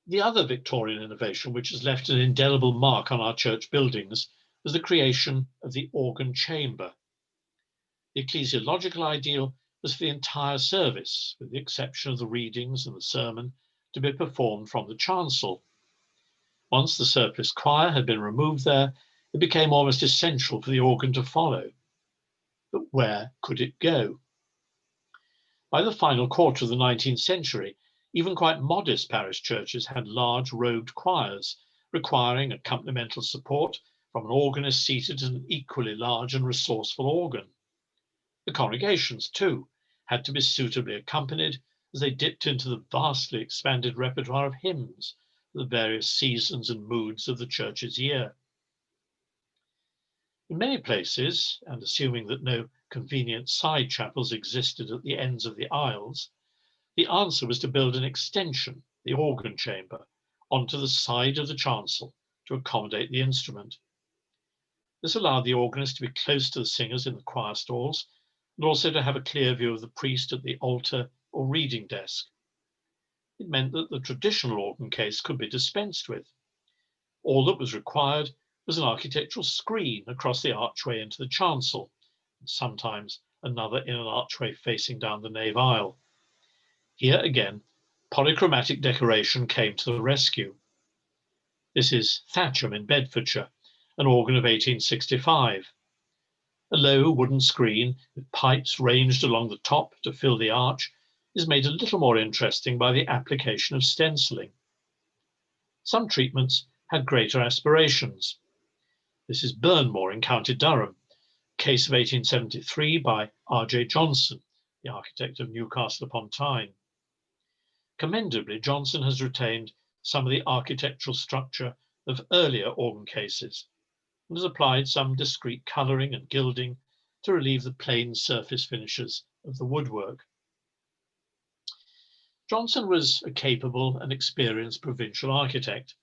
The other Victorian innovation which has left an indelible mark on our church buildings was the creation of the organ chamber. The ecclesiological ideal was for the entire service, with the exception of the readings and the sermon, to be performed from the chancel. Once the surplice choir had been removed there, it became almost essential for the organ to follow. But where could it go? By the final quarter of the 19th century, Even quite modest parish churches had large robed choirs, requiring accompanimental support from an organist seated at an equally large and resourceful organ. The congregations, too, had to be suitably accompanied as they dipped into the vastly expanded repertoire of hymns for the various seasons and moods of the church's year. In many places, and assuming that no convenient side chapels existed at the ends of the aisles, the answer was to build an extension, the organ chamber, onto the side of the chancel to accommodate the instrument. This allowed the organist to be close to the singers in the choir stalls, and also to have a clear view of the priest at the altar or reading desk. It meant that the traditional organ case could be dispensed with. All that was required was an architectural screen across the archway into the chancel, and sometimes another in an archway facing down the nave aisle. Here again, polychromatic decoration came to the rescue. This is Thatcham in Bedfordshire, an organ of 1865. A low wooden screen with pipes ranged along the top to fill the arch is made a little more interesting by the application of stenciling. Some treatments had greater aspirations. This is Burnmore in County Durham, case of 1873 by R.J. Johnson, the architect of Newcastle upon Tyne. Commendably, Johnson has retained some of the architectural structure of earlier organ cases and has applied some discreet colouring and gilding to relieve the plain surface finishes of the woodwork. Johnson was a capable and experienced provincial architect.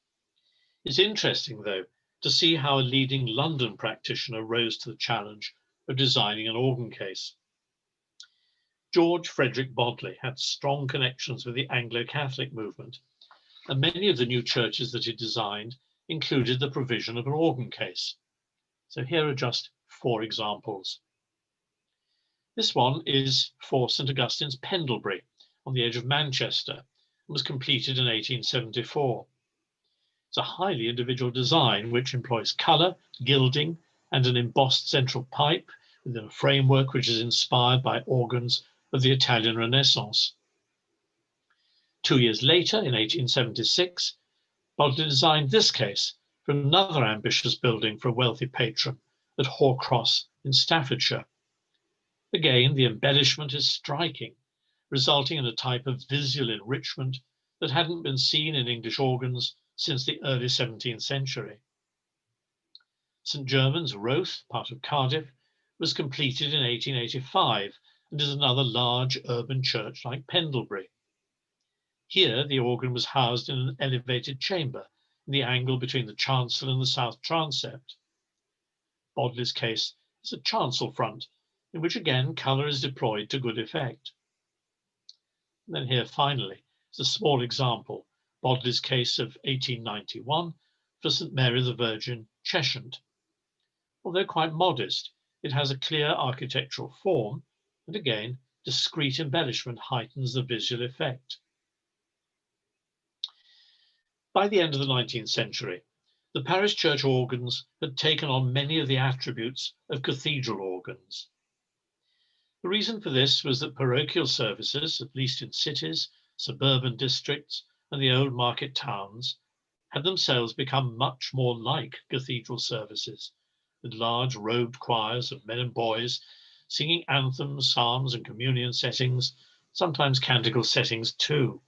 It's interesting, though, to see how a leading London practitioner rose to the challenge of designing an organ case. George Frederick Bodley had strong connections with the Anglo-Catholic movement, and many of the new churches that he designed included the provision of an organ case. So here are just 4 examples. This one is for St Augustine's Pendlebury on the edge of Manchester and was completed in 1874. It's a highly individual design which employs colour, gilding, and an embossed central pipe within a framework which is inspired by organs of the Italian Renaissance. 2 years later, in 1876, Bodley designed this case for another ambitious building for a wealthy patron at Horcross in Staffordshire. Again, the embellishment is striking, resulting in a type of visual enrichment that hadn't been seen in English organs since the early 17th century. St German's, Roth, part of Cardiff, was completed in 1885 and is another large urban church like Pendlebury. Here, the organ was housed in an elevated chamber in the angle between the chancel and the south transept. Bodley's case is a chancel front, in which again colour is deployed to good effect. And then here finally is a small example, Bodley's case of 1891 for St Mary the Virgin, Cheshunt. Although quite modest, it has a clear architectural form, and again, discreet embellishment heightens the visual effect. By the end of the 19th century, the parish church organs had taken on many of the attributes of cathedral organs. The reason for this was that parochial services, at least in cities, suburban districts, and the old market towns, had themselves become much more like cathedral services, with large robed choirs of men and boys singing anthems, psalms, and communion settings, sometimes canticle settings too.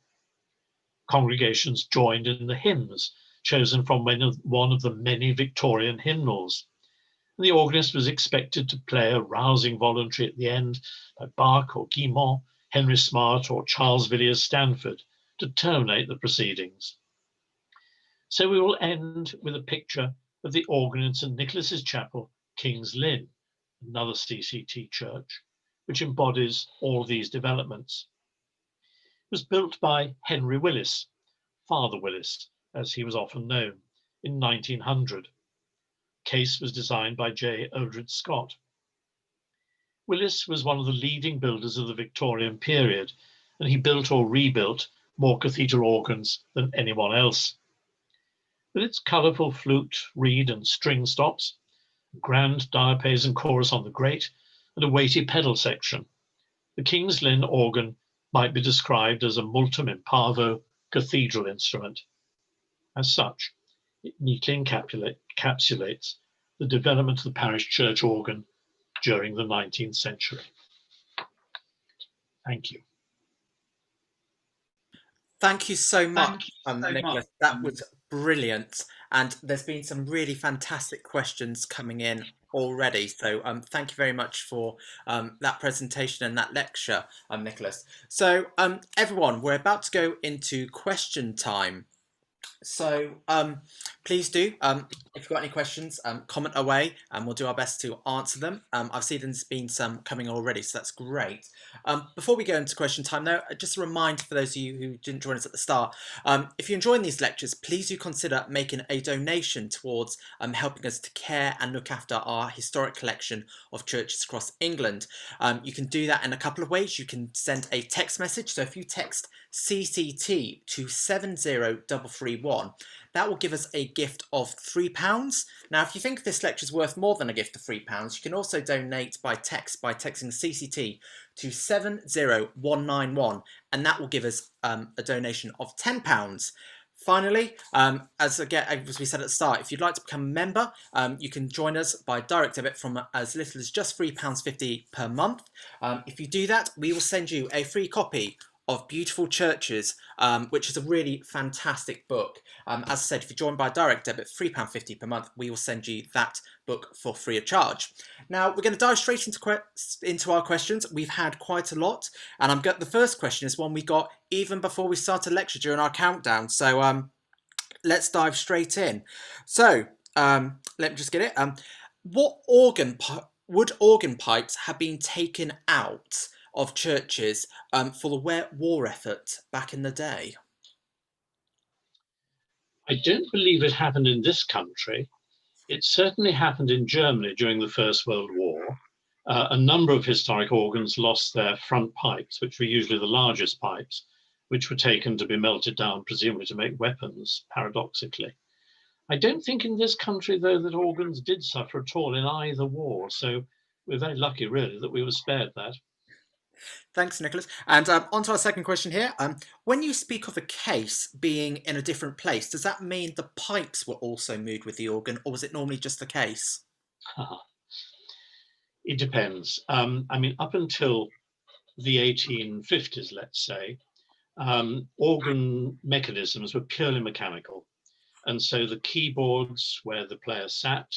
Congregations joined in the hymns, chosen from one of the many Victorian hymnals. And the organist was expected to play a rousing voluntary at the end by Bach or Guillemot, Henry Smart or Charles Villiers Stanford to terminate the proceedings. So we will end with a picture of the organ in St Nicholas's Chapel, King's Lynn, another CCT church, which embodies all these developments. It was built by Henry Willis, Father Willis, as he was often known, in 1900. Case was designed by J. Odred Scott. Willis was one of the leading builders of the Victorian period, and he built or rebuilt more cathedral organs than anyone else. With its colourful flute, reed and string stops, grand diapase and chorus on the grate, and a weighty pedal section, the King's Lynn organ might be described as a multum in parvo cathedral instrument. As such, it neatly encapsulates the development of the parish church organ during the 19th century. Thank you. Thank you so much, Nicholas. That was brilliant. And there's been some really fantastic questions coming in already. So thank you very much for that presentation and that lecture, Nicholas. So everyone, we're about to go into question time. So please do, if you've got any questions, comment away and we'll do our best to answer them. I've seen there's been some coming already, so that's great. Before we go into question time though, just a reminder for those of you who didn't join us at the start, if you're enjoying these lectures, please do consider making a donation towards helping us to care and look after our historic collection of churches across England. You can do that in a couple of ways. You can send a text message, so if you text CCT to 70331, that will give us a gift of £3. Now, if you think this lecture is worth more than a gift of £3, you can also donate by text by texting CCT to 70191, and that will give us a donation of £10. Finally, as we said at the start, if you'd like to become a member, you can join us by direct debit from as little as just £3.50 per month. If you do that, we will send you a free copy of Beautiful Churches, which is a really fantastic book. As I said, if you join by direct debit, £3.50 per month, we will send you that book for free of charge. Now, we're going to dive straight into our questions. We've had quite a lot, and the first question is one we got even before we started lecture during our countdown. So let's dive straight in. So let me just get it. What would organ pipes have been taken out of churches for the war effort back in the day? I don't believe it happened in this country. It certainly happened in Germany during the First World War. A number of historic organs lost their front pipes, which were usually the largest pipes, which were taken to be melted down, presumably to make weapons, paradoxically. I don't think in this country, though, that organs did suffer at all in either war. So we're very lucky, really, that we were spared that. Thanks, Nicholas. And on to our second question here. When you speak of a case being in a different place, does that mean the pipes were also moved with the organ, or was it normally just the case? It depends. I mean, up until the 1850s, let's say, organ mechanisms were purely mechanical. And so the keyboards where the player sat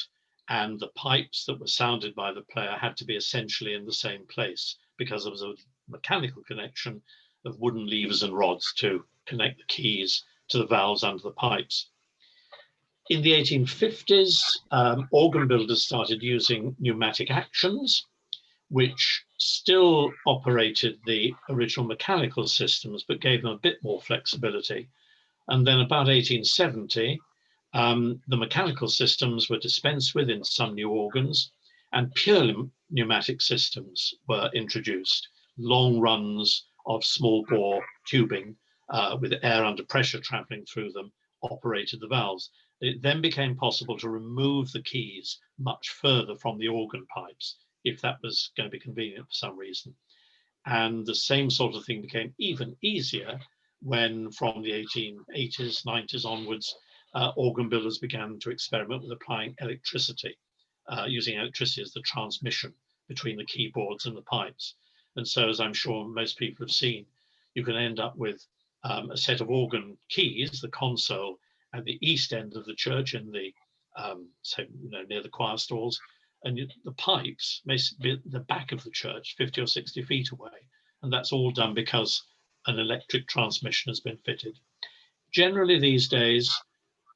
and the pipes that were sounded by the player had to be essentially in the same place, because there was a mechanical connection of wooden levers and rods to connect the keys to the valves under the pipes. In the 1850s, organ builders started using pneumatic actions, which still operated the original mechanical systems, but gave them a bit more flexibility. And then about 1870, the mechanical systems were dispensed with in some new organs, and purely pneumatic systems were introduced. Long runs of small bore tubing with air under pressure traveling through them operated the valves. It then became possible to remove the keys much further from the organ pipes, if that was going to be convenient for some reason. And the same sort of thing became even easier when, from the 1880s, 90s onwards, organ builders began to experiment with applying electricity, using electricity as the transmission between the keyboards and the pipes. And so, as I'm sure most people have seen, you can end up with a set of organ keys, the console, at the east end of the church in the, near the choir stalls, and the pipes may be at the back of the church, 50 or 60 feet away. And that's all done because an electric transmission has been fitted. Generally these days,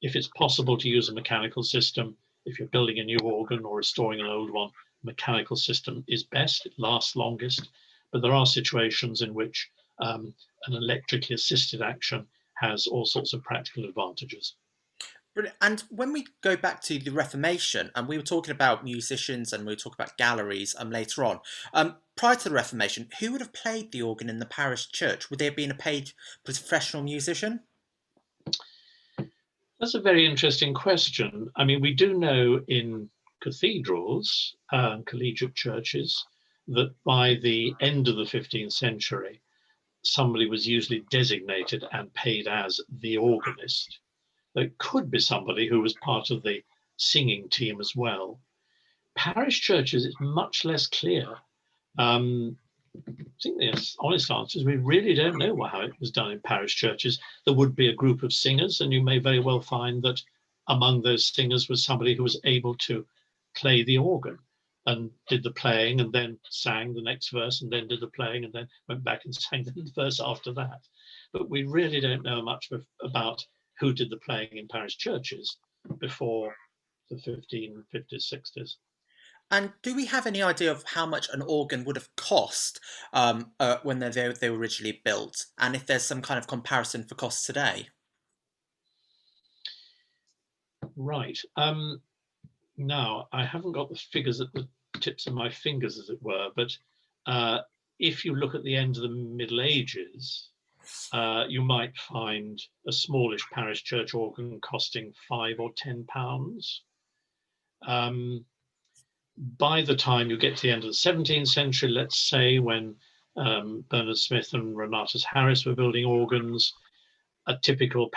if it's possible to use a mechanical system, if you're building a new organ or restoring an old one, mechanical system is best, it lasts longest. But there are situations in which an electrically assisted action has all sorts of practical advantages. Brilliant. And when we go back to the Reformation, and we were talking about musicians and we were talking about galleries later on, prior to the Reformation, who would have played the organ in the parish church? Would they have been a paid professional musician? That's a very interesting question. I mean, we do know in cathedrals, collegiate churches, that by the end of the 15th century, somebody was usually designated and paid as the organist. It could be somebody who was part of the singing team as well. Parish churches, it's much less clear. I think the honest answer is we really don't know how it was done in parish churches. There would be a group of singers, and you may very well find that among those singers was somebody who was able to play the organ and did the playing and then sang the next verse and then did the playing and then went back and sang the verse after that. But we really don't know much about who did the playing in parish churches before the 1550s, 60s. And do we have any idea of how much an organ would have cost when they were originally built? And if there's some kind of comparison for costs today? Right. Now, I haven't got the figures at the tips of my fingers, as it were, but if you look at the end of the Middle Ages, you might find a smallish parish church organ costing £5 or £10. By the time you get to the end of the 17th century, let's say, when Bernard Smith and Renatus Harris were building organs, a typical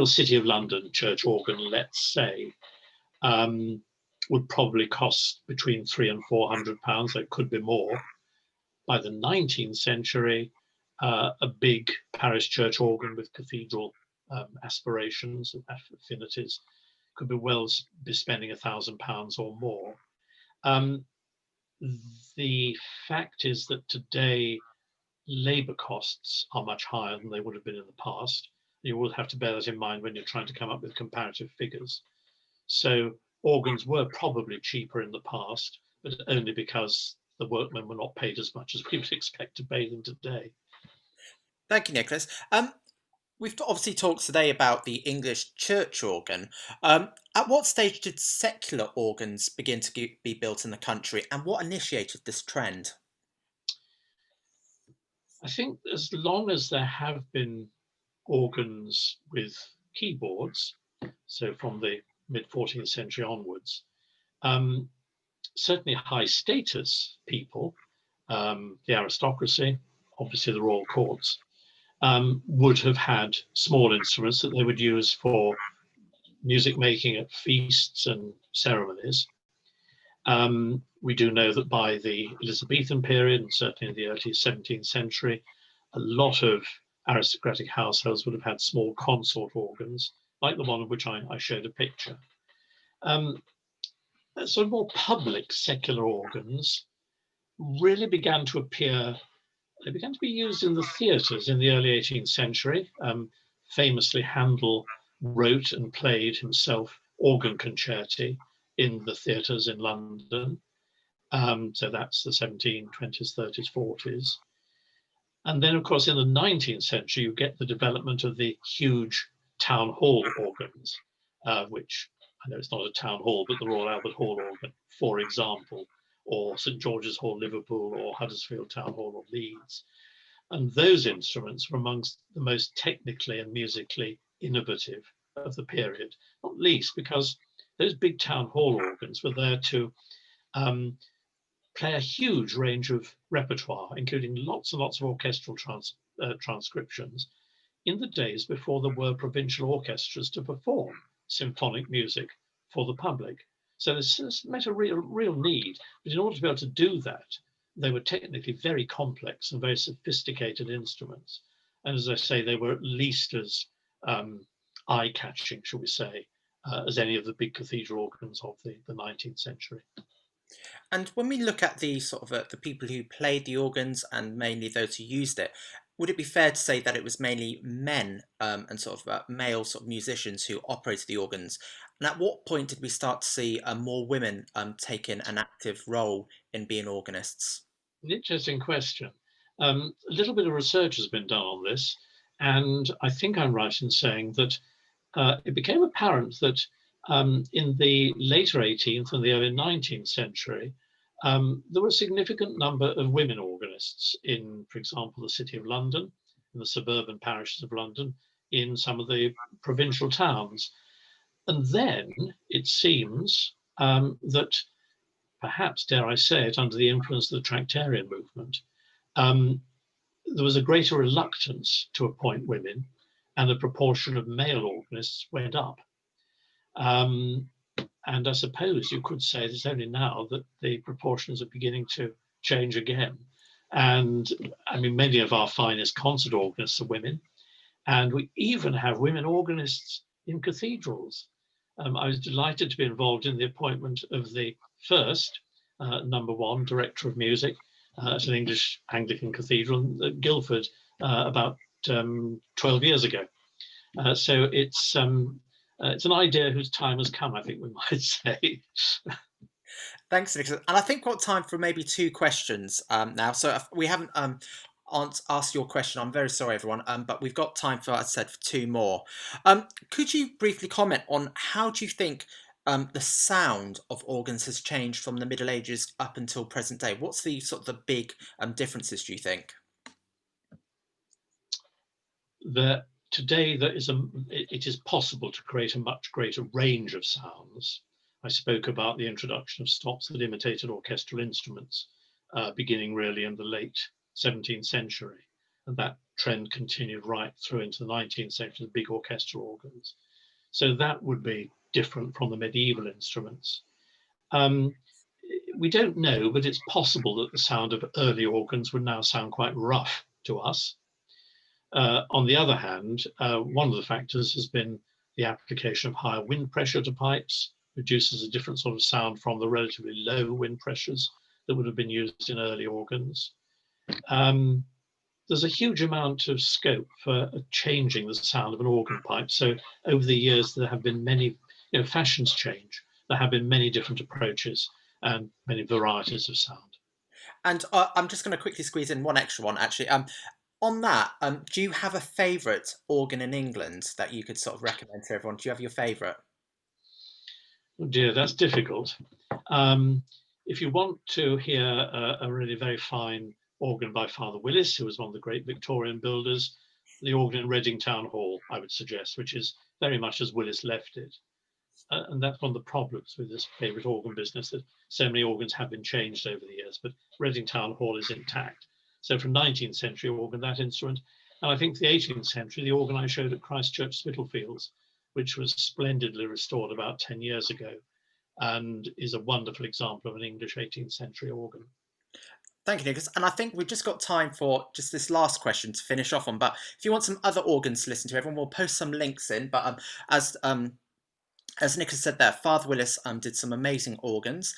City of London church organ, let's say, would probably cost between £300 and £400. It could be more. By the 19th century, a big parish church organ with cathedral aspirations and affinities could be spending £1,000 or more. The fact is that today labour costs are much higher than they would have been in the past. You will have to bear that in mind when you're trying to come up with comparative figures. So organs were probably cheaper in the past, but only because the workmen were not paid as much as we would expect to pay them today. Thank you, Nicholas. We've obviously talked today about the English church organ. At what stage did secular organs begin to be built in the country, and what initiated this trend? I think as long as there have been organs with keyboards, so from the mid-14th century onwards, certainly high status people, the aristocracy, obviously the royal courts, would have had small instruments that they would use for music making at feasts and ceremonies. We do know that by the Elizabethan period, and certainly in the early 17th century, a lot of aristocratic households would have had small consort organs, like the one of which I showed a picture. Sort of more public secular organs really began to appear. They began to be used in the theatres in the early 18th century. Famously, Handel wrote and played himself organ concerti in the theatres in London. So that's the 1720s, 30s, 40s. And then, of course, in the 19th century, you get the development of the huge town hall organs, which I know it's not a town hall, but the Royal Albert Hall organ, for example, or St George's Hall, Liverpool, or Huddersfield Town Hall of Leeds. And those instruments were amongst the most technically and musically innovative of the period, not least because those big town hall organs were there to play a huge range of repertoire, including lots and lots of orchestral transcriptions, in the days before there were provincial orchestras to perform symphonic music for the public. So this met a real need, but in order to be able to do that, they were technically very complex and very sophisticated instruments. And as I say, they were at least as eye-catching, shall we say, as any of the big cathedral organs of the 19th century. And when we look at the sort of the people who played the organs and mainly those who used it, would it be fair to say that it was mainly men and sort of male sort of musicians who operated the organs? And at what point did we start to see more women taking an active role in being organists? An interesting question. A little bit of research has been done on this, and I think I'm right in saying that it became apparent that in the later 18th and the early 19th century, there were a significant number of women organists in, for example, the City of London, in the suburban parishes of London, in some of the provincial towns. And then it seems that perhaps, dare I say it, under the influence of the Tractarian movement, there was a greater reluctance to appoint women, and the proportion of male organists went up. And I suppose you could say it's only now that the proportions are beginning to change again. And I mean, many of our finest concert organists are women, and we even have women organists in cathedrals. I was delighted to be involved in the appointment of the first #1 director of music at an English Anglican cathedral at Guildford about 12 years ago. So it's an idea whose time has come, I think we might say. Thanks, Nicholas. And I think we've got time for maybe 2 questions now. So if we haven't asked your question, I'm very sorry, everyone, but we've got time for, as I said, for 2 more. Could you briefly comment on how do you think the sound of organs has changed from the Middle Ages up until present day? What's the sort of the big differences, do you think? Today, it is possible to create a much greater range of sounds. I spoke about the introduction of stops that imitated orchestral instruments, beginning really in the late 17th century. And that trend continued right through into the 19th century, the big orchestral organs. So that would be different from the medieval instruments. We don't know, but it's possible that the sound of early organs would now sound quite rough to us. On the other hand, one of the factors has been the application of higher wind pressure to pipes, produces a different sort of sound from the relatively low wind pressures that would have been used in early organs. There's a huge amount of scope for changing the sound of an organ pipe. So over the years, there have been many, fashions change. There have been many different approaches and many varieties of sound. And I'm just going to quickly squeeze in one extra one, actually. On that, do you have a favourite organ in England that you could sort of recommend to everyone? Do you have your favourite? Oh dear, that's difficult. If you want to hear a really very fine organ by Father Willis, who was one of the great Victorian builders, the organ in Reading Town Hall, I would suggest, which is very much as Willis left it. And that's one of the problems with this favourite organ business, that so many organs have been changed over the years, but Reading Town Hall is intact. So from 19th century organ, that instrument, and I think the 18th century, the organ I showed at Christ Church, Spitalfields, which was splendidly restored about 10 years ago, and is a wonderful example of an English 18th century organ. Thank you, Nicholas. And I think we've just got time for just this last question to finish off on. But if you want some other organs to listen to, everyone will post some links in. But as Nicholas said there, Father Willis did some amazing organs.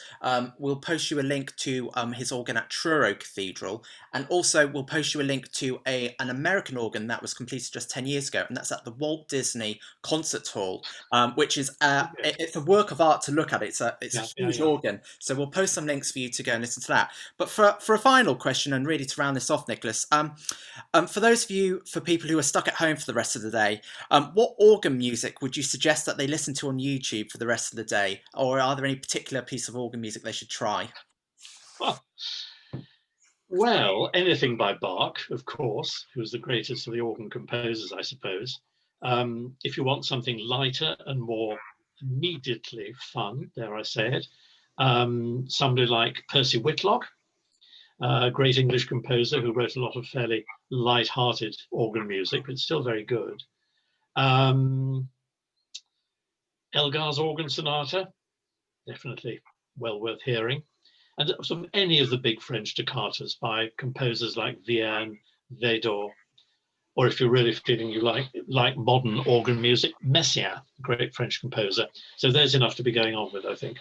We'll post you a link to his organ at Truro Cathedral, and also we'll post you a link to an American organ that was completed just 10 years ago, and that's at the Walt Disney Concert Hall, which is it's a work of art to look at. It's a huge organ. So we'll post some links for you to go and listen to that. But for a final question, and really to round this off, Nicholas, for those of you, for people who are stuck at home for the rest of the day, what organ music would you suggest that they listen to on YouTube for the rest of the day, or are there any particular piece of organ music they should try? Well, anything by Bach, of course, who was the greatest of the organ composers, I suppose. If you want something lighter and more immediately fun, dare I say it, somebody like Percy Whitlock, a great English composer who wrote a lot of fairly light-hearted organ music, but still very good. Elgar's Organ Sonata, definitely well worth hearing. And sort of any of the big French toccatas by composers like Vierne, Vedor, or if you're really feeling you like modern organ music, Messiaen, great French composer. So there's enough to be going on with, I think.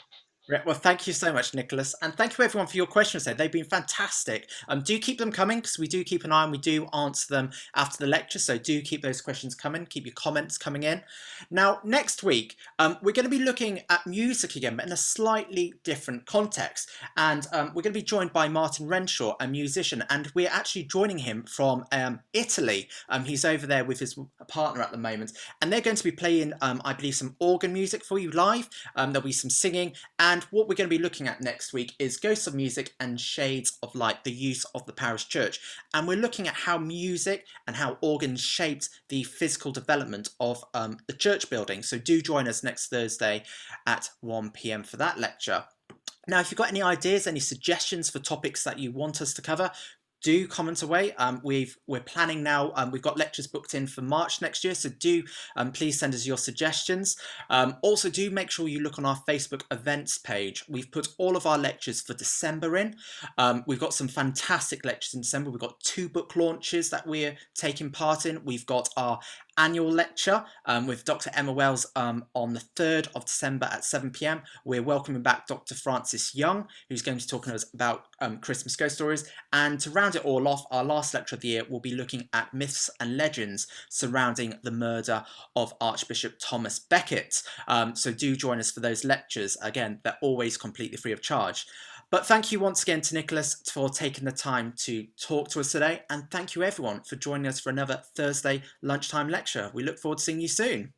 Well, thank you so much, Nicholas. And thank you everyone for your questions today. They've been fantastic. Do keep them coming, because we do keep an eye on, we do answer them after the lecture. So do keep those questions coming, keep your comments coming in. Now, next week, we're going to be looking at music again, but in a slightly different context. And we're going to be joined by Martin Renshaw, a musician, and we're actually joining him from Italy. He's over there with his partner at the moment. And they're going to be playing, I believe, some organ music for you live. There'll be some singing, and what we're going to be looking at next week is Ghosts of Music and Shades of Light, the use of the parish church. And we're looking at how music and how organs shaped the physical development of the church building. So do join us next Thursday at 1 p.m. for that lecture. Now, if you've got any ideas, any suggestions for topics that you want us to cover, do comment away. We're planning now. We've got lectures booked in for March next year, so do please send us your suggestions. Also, do make sure you look on our Facebook events page. We've put all of our lectures for December in. We've got some fantastic lectures in December. We've got 2 book launches that we're taking part in. We've got our annual lecture with Dr. Emma Wells on the 3rd of December at 7 p.m. We're welcoming back Dr. Francis Young, who's going to be talking to us about Christmas ghost stories. And to round it all off, our last lecture of the year will be looking at myths and legends surrounding the murder of Archbishop Thomas Becket. So do join us for those lectures. Again, they're always completely free of charge. But thank you once again to Nicholas for taking the time to talk to us today. And thank you everyone for joining us for another Thursday lunchtime lecture. We look forward to seeing you soon.